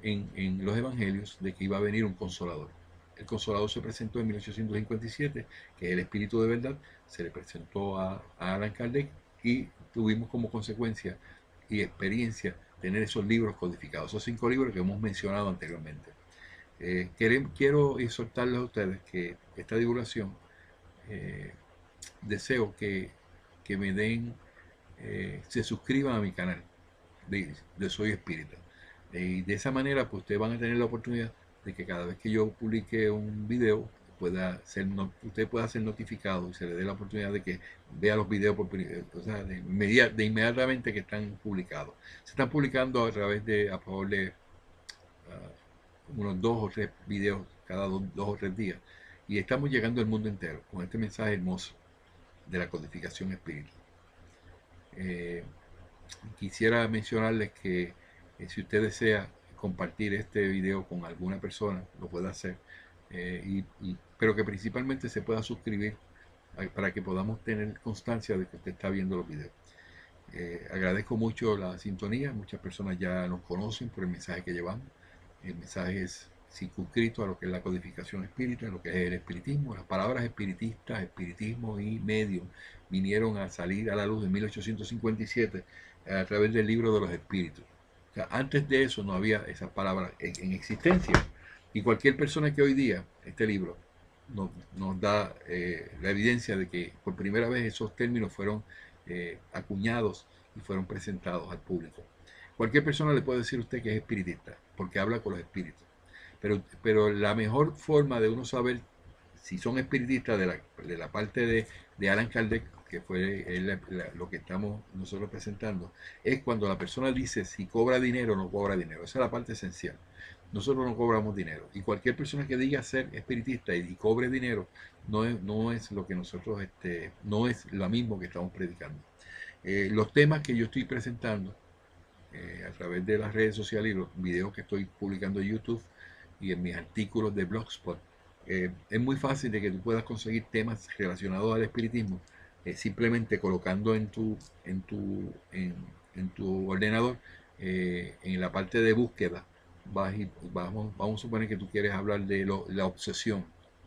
en los evangelios, de que iba a venir un consolador. El consolador se presentó en 1857, que es el espíritu de verdad, se le presentó a Allan Kardec y tuvimos como consecuencia y experiencia tener esos libros codificados, esos 5 libros que hemos mencionado anteriormente. Quiero exhortarles a ustedes que esta divulgación, deseo que me den, se suscriban a mi canal de Soy Espírita. Y de esa manera, pues ustedes van a tener la oportunidad de que cada vez que yo publique un video, usted pueda ser notificado y se le dé la oportunidad de que vea los videos o sea, de inmediatamente que están publicados. Se están publicando a través de, a favor de unos 2 o 3 videos cada 2 o 3 días. Y estamos llegando al mundo entero con este mensaje hermoso de la codificación espiritual. Quisiera mencionarles que si usted desea compartir este video con alguna persona, lo puede hacer, pero que principalmente se pueda suscribir para que podamos tener constancia de que usted está viendo los videos. Agradezco mucho la sintonía, muchas personas ya nos conocen por el mensaje que llevamos. El mensaje es circunscrito a lo que es la codificación espírita, a lo que es el espiritismo. Las palabras espiritistas, espiritismo y medium vinieron a salir a la luz en 1857 a través del libro de los espíritus. O sea, antes de eso no había esas palabras en existencia. Y cualquier persona que hoy día, este libro, nos da la evidencia de que por primera vez esos términos fueron acuñados y fueron presentados al público. Cualquier persona le puede decir a usted que es espiritista, porque habla con los espíritus. Pero la mejor forma de uno saber si son espiritistas de la parte de Allan Kardec, que fue lo que estamos nosotros presentando, es cuando la persona dice si cobra dinero o no cobra dinero. Esa es la parte esencial. Nosotros no cobramos dinero. Y cualquier persona que diga ser espiritista y cobre dinero, no es lo que nosotros, no es lo mismo que estamos predicando. Los temas que yo estoy presentando a través de las redes sociales y los videos que estoy publicando en YouTube y en mis artículos de Blogspot, es muy fácil de que tú puedas conseguir temas relacionados al espiritismo simplemente colocando en tu ordenador, en la parte de búsqueda, vamos a suponer que tú quieres hablar de la obsesión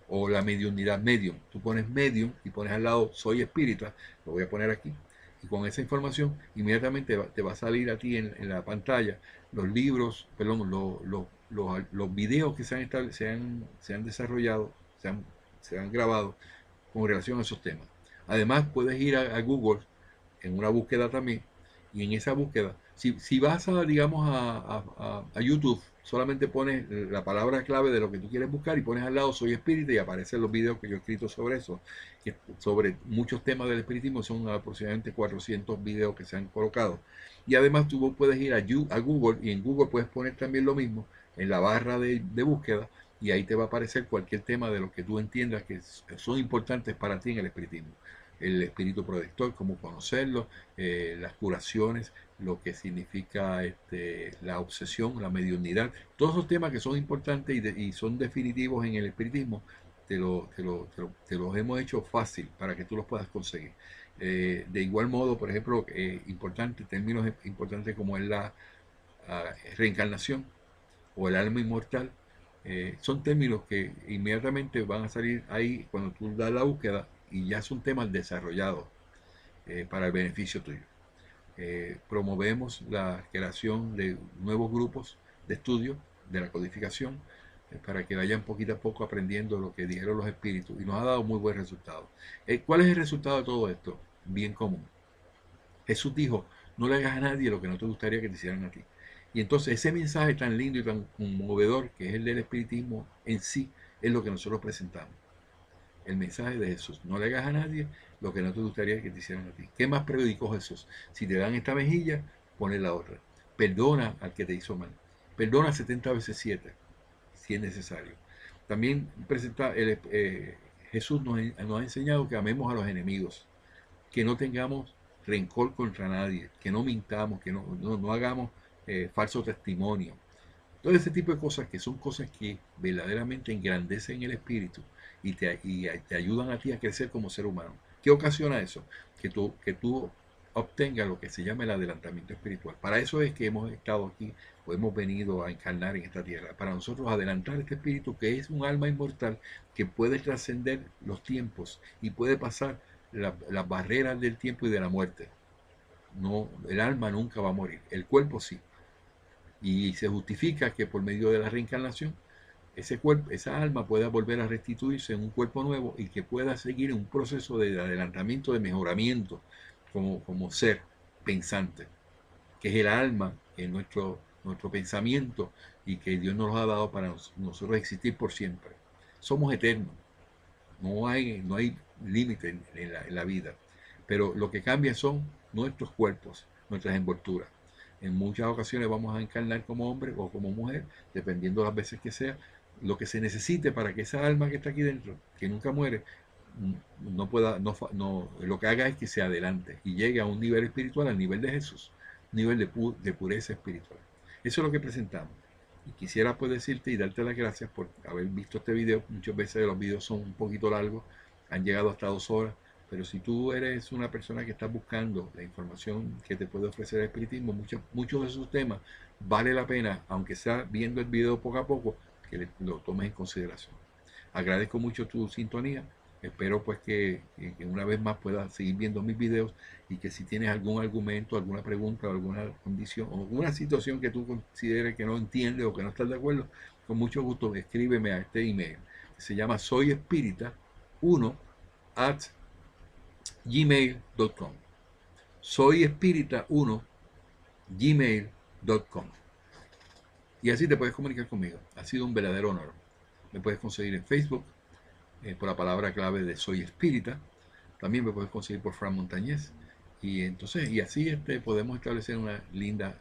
o la mediunidad, medium. Tú pones medium y pones al lado soy espírita, lo voy a poner aquí. Y con esa información inmediatamente te va a salir a ti en la pantalla los libros, perdón, los videos que se han desarrollado, se han grabado con relación a esos temas. Además, puedes ir a Google en una búsqueda también, y en esa búsqueda, si vas a, digamos, a YouTube, solamente pones la palabra clave de lo que tú quieres buscar y pones al lado Soy Espírita y aparecen los videos que yo he escrito sobre eso, sobre muchos temas del espiritismo. Son aproximadamente 400 videos que se han colocado. Y además tú puedes ir a Google, y en Google puedes poner también lo mismo en la barra de búsqueda, y ahí te va a aparecer cualquier tema de lo que tú entiendas que son importantes para ti en el espiritismo. El espíritu protector, cómo conocerlo, las curaciones, lo que significa la obsesión, la mediunidad, todos esos temas que son importantes y son definitivos en el espiritismo, te los hemos hecho fácil para que tú los puedas conseguir. De igual modo, por ejemplo, términos importantes como es la reencarnación o el alma inmortal, son términos que inmediatamente van a salir ahí cuando tú das la búsqueda, y ya son temas desarrollados para el beneficio tuyo. Promovemos la creación de nuevos grupos de estudio de la codificación, para que vayan poquito a poco aprendiendo lo que dijeron los espíritus, y nos ha dado muy buen resultado. ¿Cuál es el resultado de todo esto? Bien común. Jesús dijo: no le hagas a nadie lo que no te gustaría que te hicieran a ti. Y entonces ese mensaje tan lindo y tan conmovedor, que es el del espiritismo en sí, es lo que nosotros presentamos. El mensaje de Jesús: no le hagas a nadie lo que no te gustaría que te hicieran a ti. ¿Qué más predicó Jesús? Si te dan esta mejilla, ponle la otra. Perdona al que te hizo mal. Perdona 70 veces 7, si es necesario. También Jesús nos ha enseñado que amemos a los enemigos, que no tengamos rencor contra nadie, que no mintamos, que no hagamos falso testimonio. Todo ese tipo de cosas, que son cosas que verdaderamente engrandecen el espíritu y te ayudan a ti a crecer como ser humano. ¿Qué ocasiona eso? Que tú obtengas lo que se llama el adelantamiento espiritual. Para eso es que hemos estado aquí, o hemos venido a encarnar en esta tierra, para nosotros adelantar este espíritu, que es un alma inmortal que puede trascender los tiempos y puede pasar las barreras del tiempo y de la muerte. No, el alma nunca va a morir, el cuerpo sí. Y se justifica que por medio de la reencarnación, esa alma pueda volver a restituirse en un cuerpo nuevo, y que pueda seguir un proceso de adelantamiento, de mejoramiento como ser pensante, que es el alma, que es nuestro pensamiento, y que Dios nos ha dado para nosotros existir por siempre. Somos eternos, no hay límite en la vida, pero lo que cambia son nuestros cuerpos, nuestras envolturas. En muchas ocasiones vamos a encarnar como hombre o como mujer, dependiendo de las veces que sea, lo que se necesite para que esa alma que está aquí dentro, que nunca muere, lo que haga es que se adelante y llegue a un nivel espiritual, al nivel de Jesús, un nivel de pureza espiritual. Eso es lo que presentamos. Y quisiera pues decirte y darte las gracias por haber visto este video. Muchas veces los videos son un poquito largos, han llegado hasta 2 horas. Pero si tú eres una persona que está buscando la información que te puede ofrecer el espiritismo, muchos de esos temas vale la pena, aunque sea viendo el video poco a poco, que lo tomes en consideración. Agradezco mucho tu sintonía. Espero pues que una vez más puedas seguir viendo mis videos, y que si tienes algún argumento, alguna pregunta, alguna condición o alguna situación que tú consideres que no entiendes o que no estás de acuerdo, con mucho gusto escríbeme a este email, que se llama soyespirita1@gmail.com. soyespirita1@gmail.com. Y así te puedes comunicar conmigo. Ha sido un verdadero honor. Me puedes conseguir en Facebook por la palabra clave de Soy Espírita. También me puedes conseguir por Fran Montañez. Y así podemos establecer una linda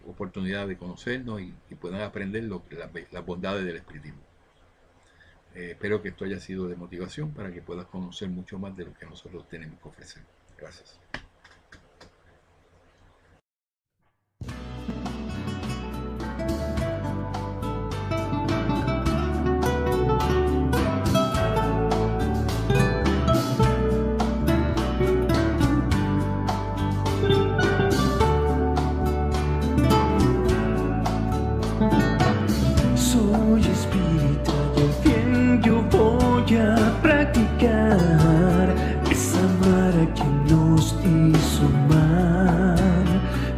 oportunidad de conocernos y puedan aprender las bondades del espiritismo. Espero que esto haya sido de motivación para que puedas conocer mucho más de lo que nosotros tenemos que ofrecer. Gracias. Soy espírita y al fin yo voy a practicar. Es amar a quien nos hizo mal.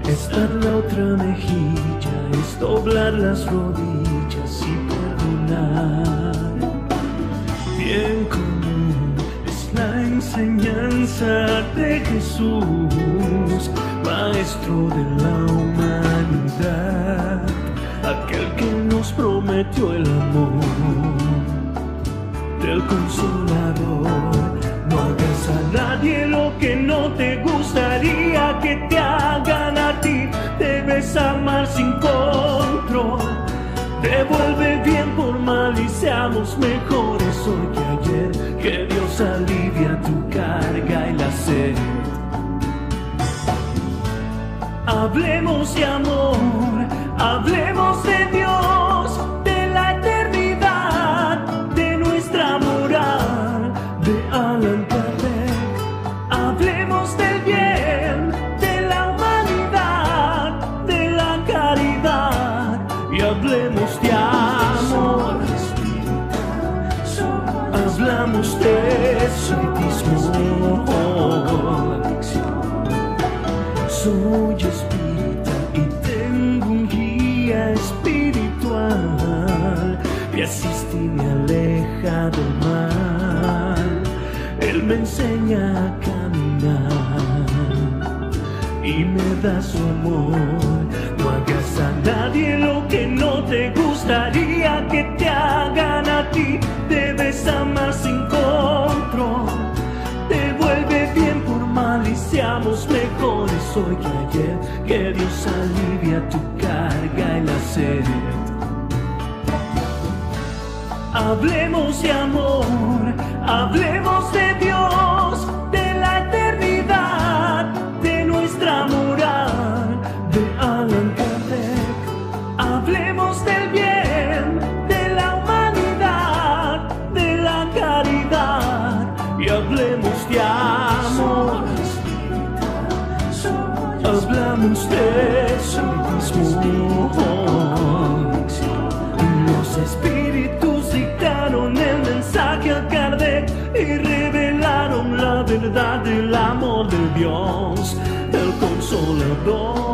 Es dar la otra mejilla, es doblar las rodillas y perdonar. Bien común es la Jesús, Maestro de la humanidad, aquel que nos prometió el amor del Consolador. No hagas a nadie lo que no te gustaría que te hagan a ti. Debes amar sin control. Devuelve bien por mal y seamos mejores hoy que ayer. Que Dios alivia tu carga y la sed. Hablemos de amor, hablemos de Dios, de la eternidad, de nuestra moral, de Allan Kardec. Hablemos del bien, de la humanidad, de la caridad, y hablemos de amor. Hablamos de espiritismo. Soy espírita y tengo un guía espiritual. Me asiste y me aleja del mal. Él me enseña a caminar y me da su amor. No hagas a nadie lo que no te gustaría que te hagan a ti. Debes amar sin control. Devuelve bien por mal y seamos mejores hoy que ayer. Que Dios alivia tu carga y la sed. Hablemos de amor, hablemos de Dios, de la eternidad, de nuestra moral, de Allan Kardec. Hablemos del bien, de la humanidad, de la caridad, y hablemos de amor. Hablamos de espiritismo. Los espíritus dictaron el mensaje a Kardec y revelaron la verdad del amor de Dios, el Consolador.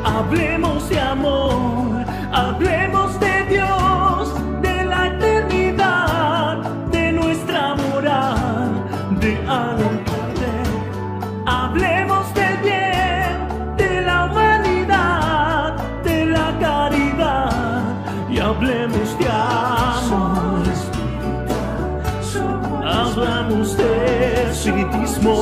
Hablemos de amor, hablemos de Dios, de la eternidad, de nuestra moral, de Allan Kardec. Hablemos del bien, de la humanidad, de la caridad, y hablemos de amor. Hablamos de espiritismo.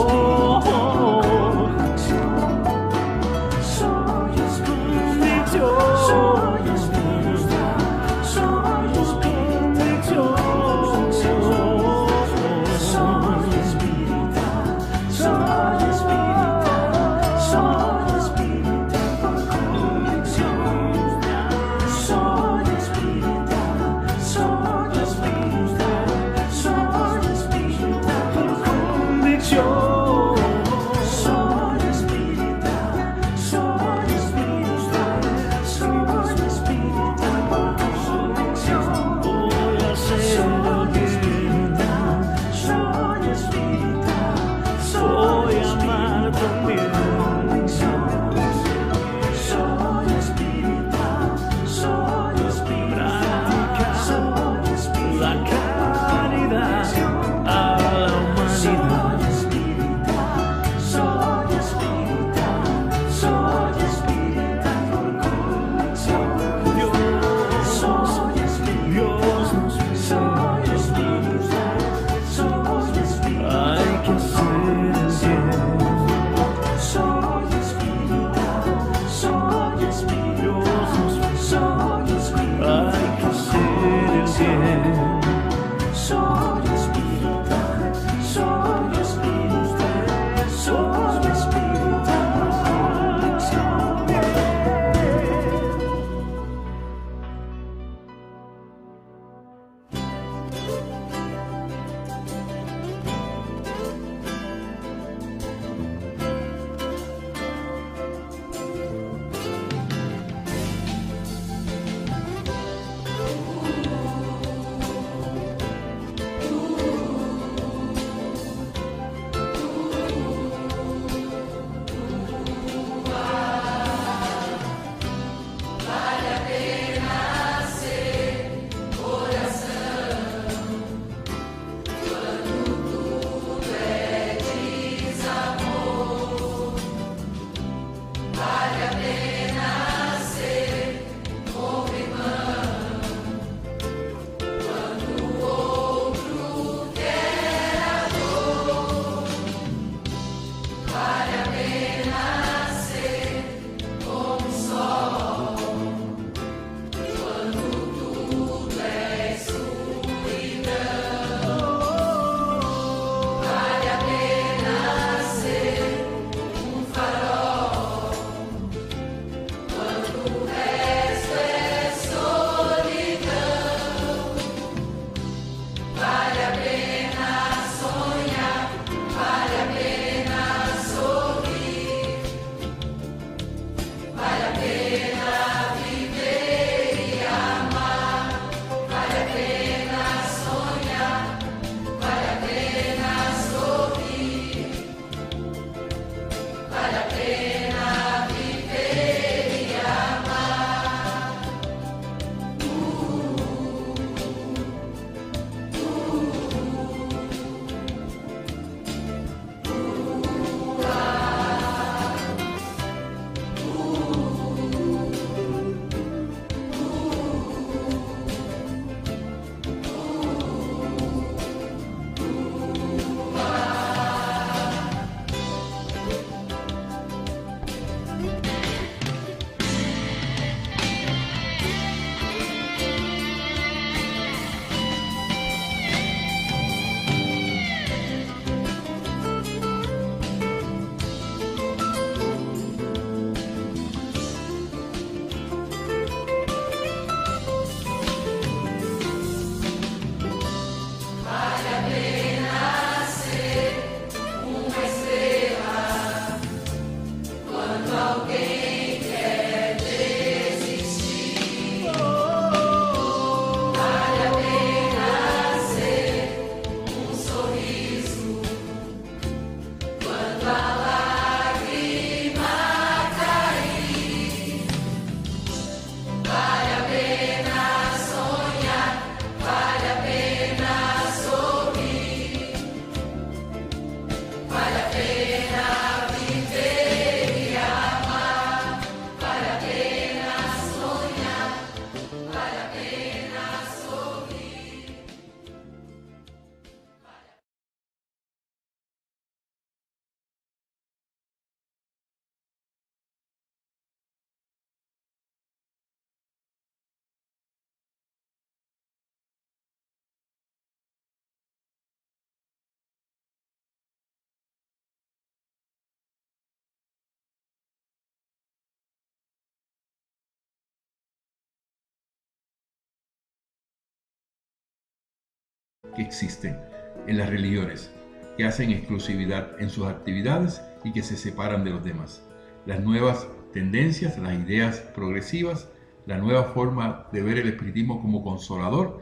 que existen en las religiones, que hacen exclusividad en sus actividades y que se separan de los demás. Las nuevas tendencias, las ideas progresivas, la nueva forma de ver el espiritismo como consolador,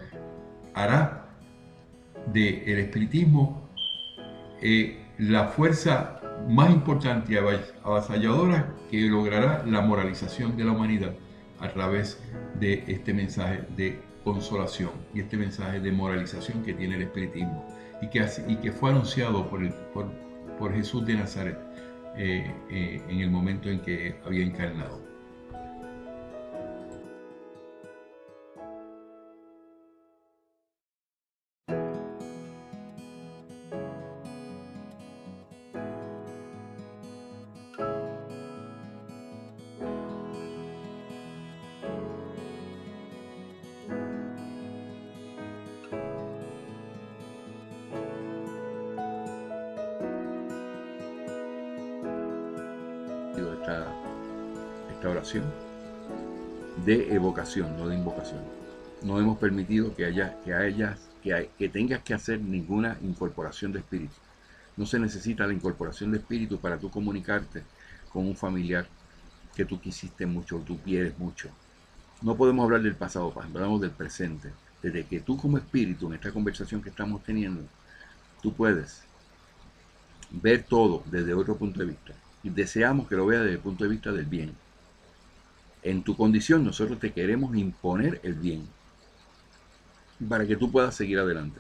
hará del espiritismo la fuerza más importante y avasalladora que logrará la moralización de la humanidad a través de este mensaje de consolación y este mensaje de moralización que tiene el espiritismo y que fue anunciado por Jesús de Nazaret en el momento en que había encarnado. Esta oración de evocación, no de invocación. No hemos permitido que tengas que hacer ninguna incorporación de espíritu. No se necesita la incorporación de espíritu para tú comunicarte con un familiar que tú quisiste mucho, tú quieres mucho. No podemos hablar del pasado, hablamos del presente. Desde que tú como espíritu, en esta conversación que estamos teniendo, tú puedes ver todo desde otro punto de vista. Y deseamos que lo veas desde el punto de vista del bien. En tu condición nosotros te queremos imponer el bien para que tú puedas seguir adelante.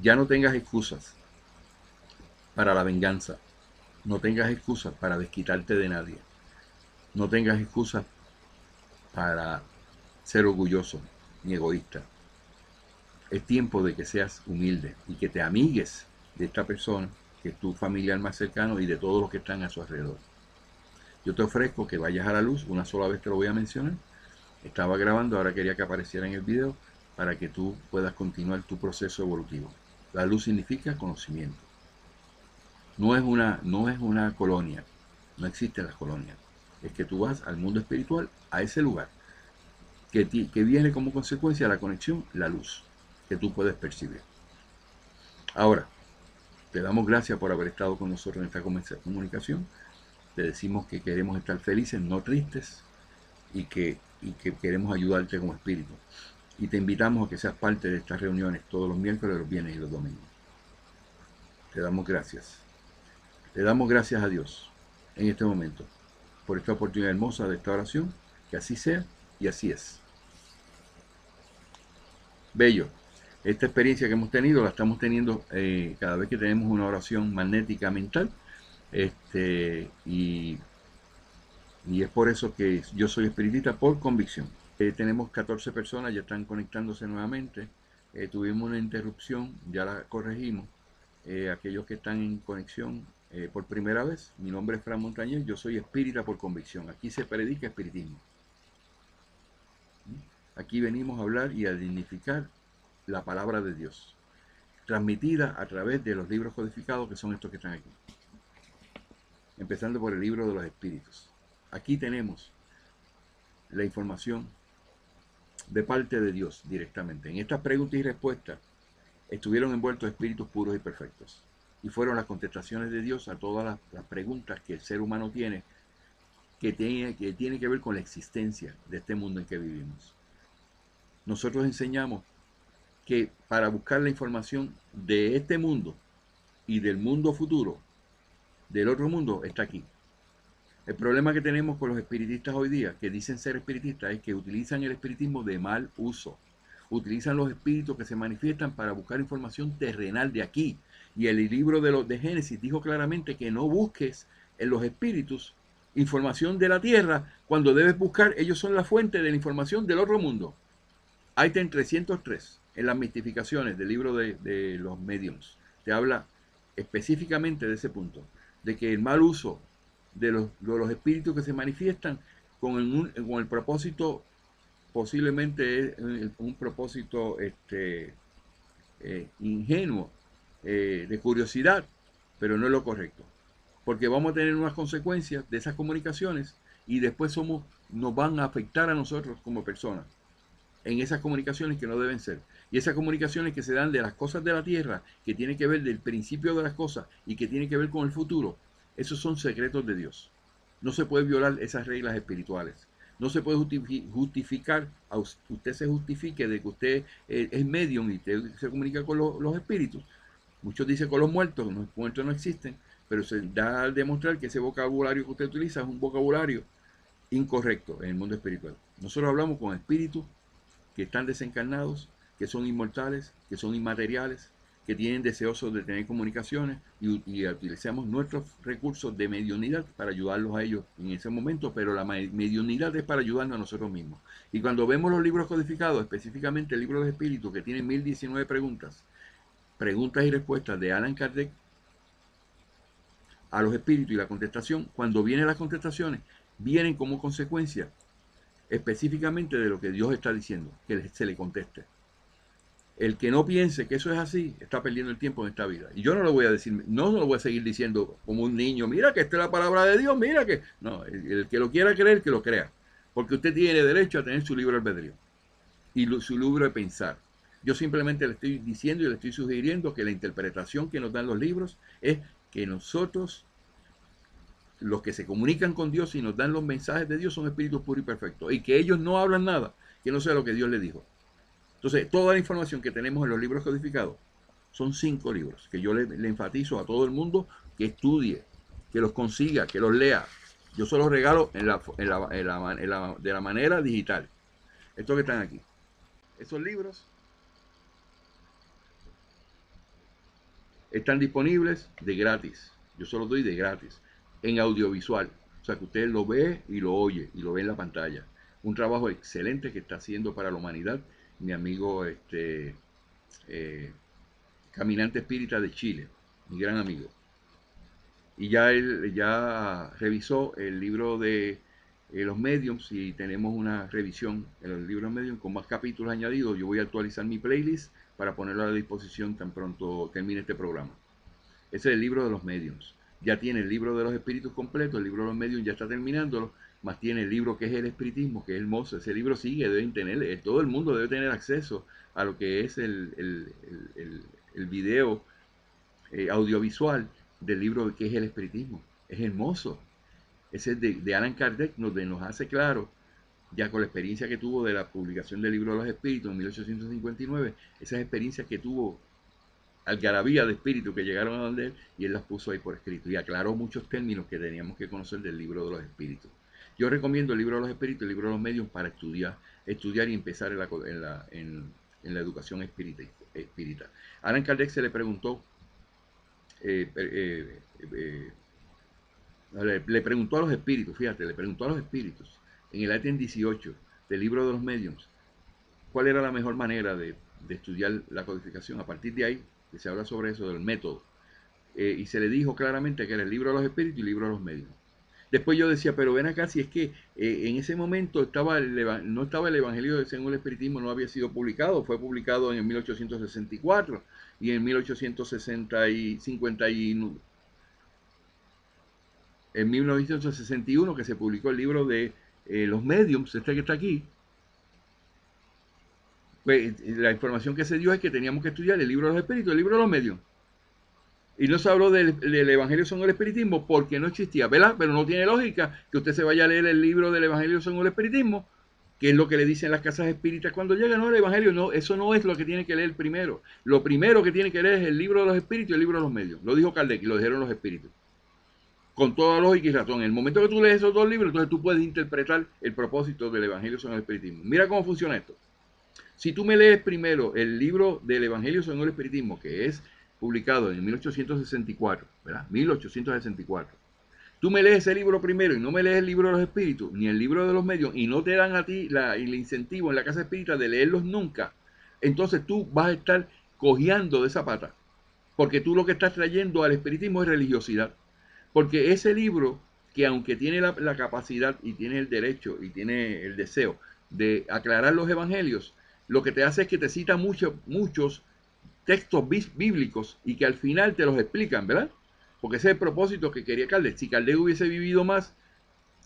Ya no tengas excusas para la venganza. No tengas excusas para desquitarte de nadie. No tengas excusas para ser orgulloso ni egoísta. Es tiempo de que seas humilde y que te amigues de esta persona, que es tu familiar más cercano y de todos los que están a su alrededor. Yo te ofrezco que vayas a la luz, una sola vez te lo voy a mencionar. Estaba grabando, ahora quería que apareciera en el video para que tú puedas continuar tu proceso evolutivo. La luz significa conocimiento. No es una colonia, no existen las colonias. Es que tú vas al mundo espiritual, a ese lugar, que viene como consecuencia de la conexión, la luz, que tú puedes percibir. Ahora, te damos gracias por haber estado con nosotros en esta comunicación. Te decimos que queremos estar felices, no tristes, y que queremos ayudarte como espíritu. Y te invitamos a que seas parte de estas reuniones todos los miércoles, los viernes y los domingos. Te damos gracias. Le damos gracias a Dios en este momento por esta oportunidad hermosa de esta oración. Que así sea y así es. Bello. Esta experiencia que hemos tenido la estamos teniendo cada vez que tenemos una oración magnética mental. Y es por eso que yo soy espiritista por convicción. Tenemos 14 personas, ya están conectándose nuevamente. Tuvimos una interrupción, ya la corregimos. Aquellos que están en conexión por primera vez, mi nombre es Fran Montañez, yo soy espírita por convicción. Aquí se predica espiritismo. Aquí venimos a hablar y a dignificar la palabra de Dios, transmitida a través de los libros codificados que son estos que están aquí. Empezando por el libro de los espíritus. Aquí tenemos la información de parte de Dios directamente. En estas preguntas y respuestas estuvieron envueltos espíritus puros y perfectos. Y fueron las contestaciones de Dios a todas las preguntas que el ser humano tiene que tiene que ver con la existencia de este mundo en que vivimos. Nosotros enseñamos que para buscar la información de este mundo y del mundo futuro, del otro mundo, está aquí. El problema que tenemos con los espiritistas hoy día, que dicen ser espiritistas, es que utilizan el espiritismo de mal uso. Utilizan los espíritus que se manifiestan para buscar información terrenal de aquí. Y el libro de Génesis dijo claramente que no busques en los espíritus información de la tierra cuando debes buscar, ellos son la fuente de la información del otro mundo. Ahí está en 303, en las mistificaciones del libro de los mediums. Te habla específicamente de ese punto, de que el mal uso de los espíritus que se manifiestan con el propósito, posiblemente un propósito ingenuo, de curiosidad, pero no es lo correcto. Porque vamos a tener unas consecuencias de esas comunicaciones y después nos van a afectar a nosotros como personas en esas comunicaciones que no deben ser. Y esas comunicaciones que se dan de las cosas de la tierra, que tienen que ver del principio de las cosas y que tienen que ver con el futuro, esos son secretos de Dios. No se puede violar esas reglas espirituales. No se puede justificar, usted se justifique de que usted es medium y usted se comunica con los espíritus. Muchos dicen con los muertos no existen, pero se da a demostrar que ese vocabulario que usted utiliza es un vocabulario incorrecto en el mundo espiritual. Nosotros hablamos con espíritus que están desencarnados, que son inmortales, que son inmateriales, que tienen deseosos de tener comunicaciones y utilizamos nuestros recursos de mediunidad para ayudarlos a ellos en ese momento, pero la mediunidad es para ayudarnos a nosotros mismos. Y cuando vemos los libros codificados, específicamente el libro de espíritus, que tiene 1019 preguntas y respuestas de Allan Kardec a los espíritus y la contestación, cuando vienen las contestaciones, vienen como consecuencia específicamente de lo que Dios está diciendo, que se le conteste. El que no piense que eso es así, está perdiendo el tiempo en esta vida. Y yo no lo voy a decir, no lo voy a seguir diciendo como un niño, mira que esta es la palabra de Dios, mira que... No, el que lo quiera creer, que lo crea. Porque usted tiene derecho a tener su libre albedrío y su libre pensar. Yo simplemente le estoy diciendo y le estoy sugiriendo que la interpretación que nos dan los libros es que nosotros, los que se comunican con Dios y nos dan los mensajes de Dios, son espíritus puros y perfectos. Y que ellos no hablan nada que no sea lo que Dios les dijo. Entonces, toda la información que tenemos en los libros codificados son 5 libros que yo le enfatizo a todo el mundo que estudie, que los consiga, que los lea. Yo se los regalo de la manera digital. Estos que están aquí. Esos libros están disponibles de gratis. Yo se los doy de gratis. En audiovisual. O sea que usted lo ve y lo oye y lo ve en la pantalla. Un trabajo excelente que está haciendo para la humanidad mi amigo Caminante Espírita de Chile, mi gran amigo. Y ya él ya revisó el libro de los mediums y tenemos una revisión en los libros mediums con más capítulos añadidos. Yo voy a actualizar mi playlist para ponerlo a la disposición tan pronto termine este programa. Ese es el libro de los mediums. Ya tiene el libro de los espíritus completo, el libro de los mediums ya está terminándolo, más tiene el libro que es el espiritismo, que es hermoso. Ese libro sigue, deben tener, todo el mundo debe tener acceso a lo que es el video audiovisual del libro que es el espiritismo. Es hermoso. Ese es de Allan Kardec, nos hace claro, ya con la experiencia que tuvo de la publicación del libro de los espíritus en 1859, esas experiencias que tuvo algarabía de espíritus que llegaron a donde él, y él las puso ahí por escrito y aclaró muchos términos que teníamos que conocer del libro de los espíritus. Yo recomiendo el libro de los espíritus, el libro de los medios para estudiar y empezar en la educación espírita. Allan Kardec se le preguntó, le preguntó a los espíritus, fíjate, le preguntó a los espíritus en el ítem 18 del libro de los medios cuál era la mejor manera de estudiar la codificación. A partir de ahí, que se habla sobre eso, del método, y se le dijo claramente que era el libro de los espíritus y el libro de los medios. Después yo decía, pero ven acá, si es que en ese momento no estaba el Evangelio según el Espiritismo, no había sido publicado, fue publicado en 1864 y en 1961 que se publicó el libro de los mediums, este que está aquí. Pues la información que se dio es que teníamos que estudiar el libro de los espíritus, el libro de los medios. Y no se habló del Evangelio según el Espiritismo porque no existía, ¿verdad? Pero no tiene lógica que usted se vaya a leer el libro del Evangelio según el Espiritismo, que es lo que le dicen las casas espíritas cuando llegan. No, el Evangelio, no, eso no es lo que tiene que leer primero. Lo primero que tiene que leer es el libro de los espíritus y el libro de los medios. Lo dijo Kardec y lo dijeron los espíritus. Con toda lógica y razón. En el momento que tú lees esos dos libros, entonces tú puedes interpretar el propósito del Evangelio según el Espiritismo. Mira cómo funciona esto. Si tú me lees primero el libro del Evangelio según el Espiritismo, que es publicado en 1864, ¿verdad? 1864. Tú me lees ese libro primero y no me lees el libro de los espíritus, ni el libro de los medios, y no te dan a ti el incentivo en la casa espírita de leerlos nunca, entonces tú vas a estar cojeando de esa pata, porque tú lo que estás trayendo al espiritismo es religiosidad. Porque ese libro, que aunque tiene la capacidad y tiene el derecho y tiene el deseo de aclarar los evangelios, lo que te hace es que te cita muchos textos bíblicos y que al final te los explican, ¿verdad? Porque ese es el propósito que quería Kardec. Si Kardec hubiese vivido más,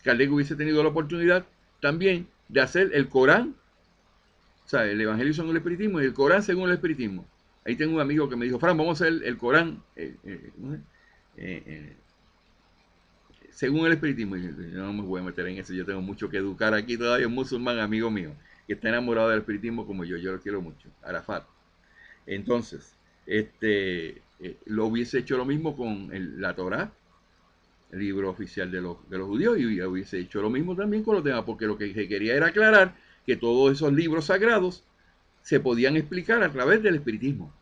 Kardec hubiese tenido la oportunidad también de hacer el Corán O sea, el Evangelio según el espiritismo y el Corán según el espiritismo. Ahí tengo un amigo que me dijo, Fran, vamos a hacer el Corán según el espiritismo. Y yo no me voy a meter en eso, yo tengo mucho que educar aquí todavía. Un musulmán amigo mío que está enamorado del espiritismo como yo lo quiero mucho, Arafat. Entonces, lo hubiese hecho lo mismo con la Torá, el libro oficial de los judíos, y hubiese hecho lo mismo también con los demás, porque lo que se quería era aclarar que todos esos libros sagrados se podían explicar a través del espiritismo.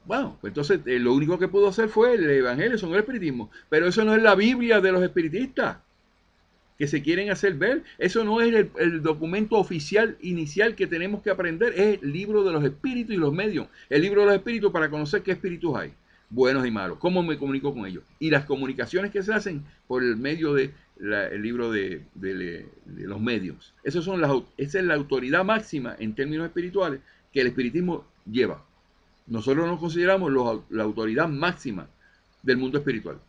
Bueno, pues entonces lo único que pudo hacer fue el Evangelio son el espiritismo, pero eso no es la Biblia de los espiritistas que se quieren hacer ver. Eso no es el documento oficial inicial que tenemos que aprender, es el libro de los espíritus y los medios. El libro de los espíritus para conocer qué espíritus hay, buenos y malos, cómo me comunico con ellos. Y las comunicaciones que se hacen por el medio del libro de los medios. Esa es la autoridad máxima en términos espirituales que el espiritismo lleva. Nosotros nos consideramos la autoridad máxima del mundo espiritual.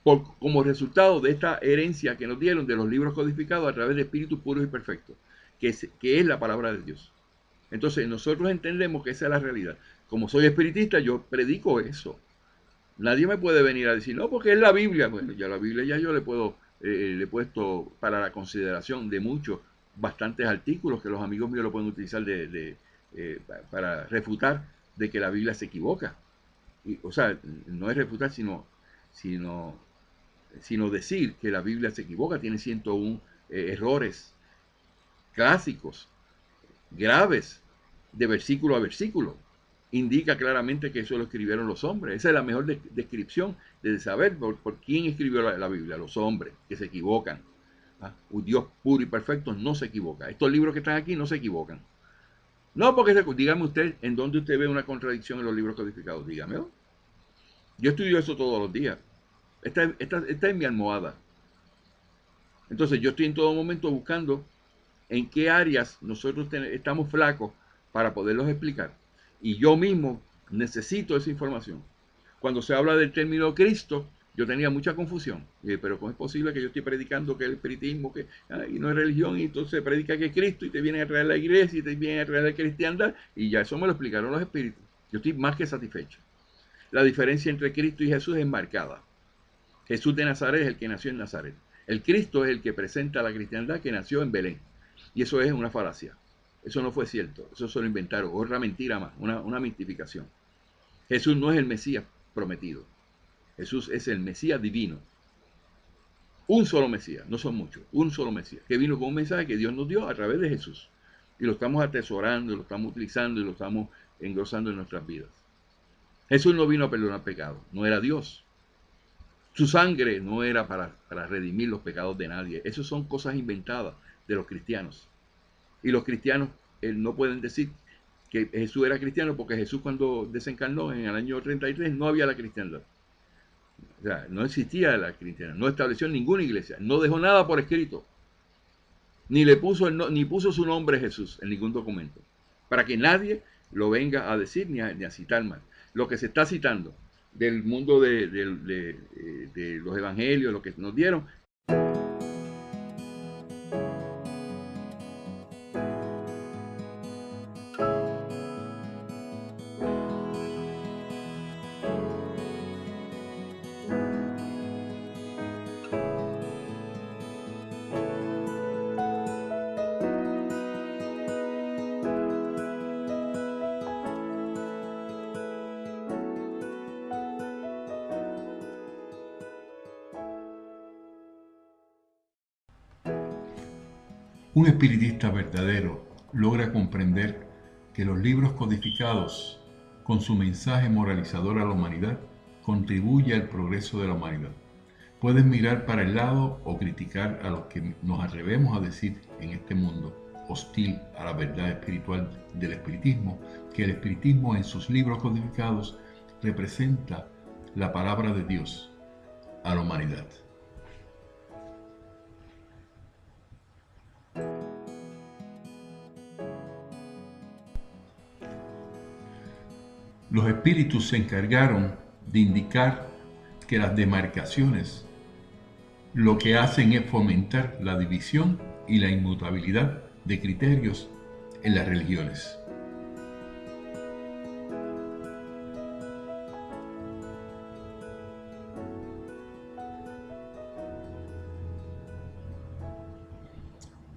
Como resultado de esta herencia que nos dieron de los libros codificados a través de espíritus puros y perfectos, que es la palabra de Dios. Entonces nosotros entendemos que esa es la realidad. Como soy espiritista, yo predico eso. Nadie me puede venir a decir, no, porque es la Biblia. Bueno, ya la Biblia ya yo le he puesto para la consideración de muchos, bastantes artículos que los amigos míos lo pueden utilizar para refutar de que la Biblia se equivoca. O sea, no es refutar, sino decir que la Biblia se equivoca. Tiene 101 errores clásicos, graves, de versículo a versículo. Indica claramente que eso lo escribieron los hombres. Esa es la mejor descripción de saber por quién escribió la Biblia. Los hombres que se equivocan. Un Dios puro y perfecto no se equivoca. Estos libros que están aquí no se equivocan. No, porque dígame usted en dónde usted ve una contradicción en los libros codificados. Dígamelo. Yo estudio eso todos los días. Esta es mi almohada. Entonces yo estoy en todo momento buscando en qué áreas nosotros estamos flacos para poderlos explicar. Y yo mismo necesito esa información. Cuando se habla del término Cristo, yo tenía mucha confusión. Pero ¿cómo es posible que yo estoy predicando que el espiritismo y no es religión, y entonces predica que es Cristo, y te vienen a traer la iglesia, y te vienen a traer la cristiandad? Y ya eso me lo explicaron los espíritus. Yo estoy más que satisfecho. La diferencia entre Cristo y Jesús es marcada. Jesús de Nazaret es el que nació en Nazaret. El Cristo es el que presenta la cristiandad que nació en Belén. Y eso es una falacia. Eso no fue cierto. Eso se lo inventaron. Otra mentira más. Una mistificación. Jesús no es el Mesías prometido. Jesús es el Mesías divino. Un solo Mesías. No son muchos. Un solo Mesías. Que vino con un mensaje que Dios nos dio a través de Jesús. Y lo estamos atesorando, lo estamos utilizando y lo estamos engrosando en nuestras vidas. Jesús no vino a perdonar pecados. No era Dios. Su sangre no era para redimir los pecados de nadie. Esas son cosas inventadas de los cristianos. Y los cristianos no pueden decir que Jesús era cristiano, porque Jesús, cuando desencarnó en el año 33, no había la cristiandad. O sea, no existía la cristiandad. No estableció ninguna iglesia. No dejó nada por escrito. Ni puso su nombre Jesús en ningún documento. Para que nadie lo venga a decir ni a citar mal. Lo que se está citando del mundo de los evangelios, lo que nos dieron. Un espiritista verdadero logra comprender que los libros codificados, con su mensaje moralizador a la humanidad, contribuye al progreso de la humanidad. Puedes mirar para el lado o criticar a los que nos atrevemos a decir en este mundo hostil a la verdad espiritual del espiritismo, que el espiritismo en sus libros codificados representa la palabra de Dios a la humanidad. Los espíritus se encargaron de indicar que las demarcaciones lo que hacen es fomentar la división y la inmutabilidad de criterios en las religiones.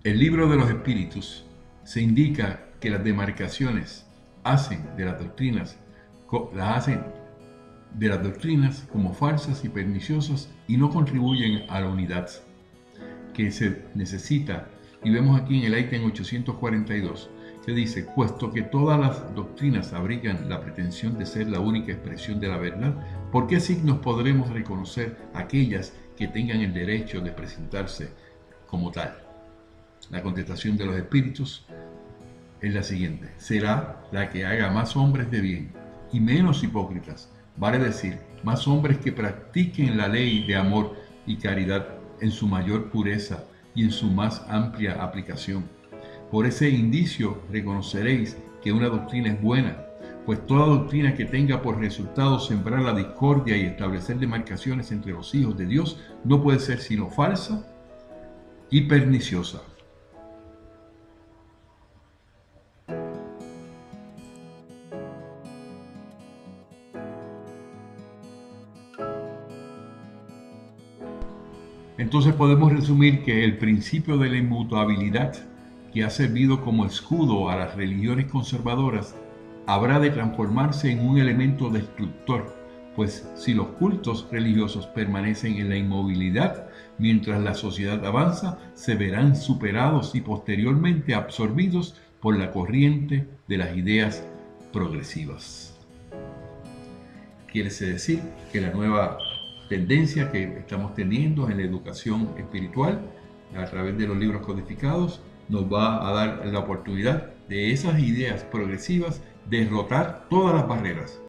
El libro de los espíritus se indica que las demarcaciones hacen de las doctrinas como falsas y perniciosas y no contribuyen a la unidad que se necesita. Y vemos aquí en el ítem 842 que dice: puesto que todas las doctrinas abrigan la pretensión de ser la única expresión de la verdad, ¿por qué signos podremos reconocer aquellas que tengan el derecho de presentarse como tal? La contestación de los espíritus es la siguiente: será la que haga más hombres de bien y menos hipócritas, vale decir, más hombres que practiquen la ley de amor y caridad en su mayor pureza y en su más amplia aplicación. Por ese indicio reconoceréis que una doctrina es buena, pues toda doctrina que tenga por resultado sembrar la discordia y establecer demarcaciones entre los hijos de Dios no puede ser sino falsa y perniciosa. Entonces podemos resumir que el principio de la inmutabilidad, que ha servido como escudo a las religiones conservadoras, habrá de transformarse en un elemento destructor, pues si los cultos religiosos permanecen en la inmovilidad mientras la sociedad avanza, se verán superados y posteriormente absorbidos por la corriente de las ideas progresivas. Quiere decir que la nueva tendencia que estamos teniendo en la educación espiritual a través de los libros codificados nos va a dar la oportunidad de esas ideas progresivas derrotar todas las barreras.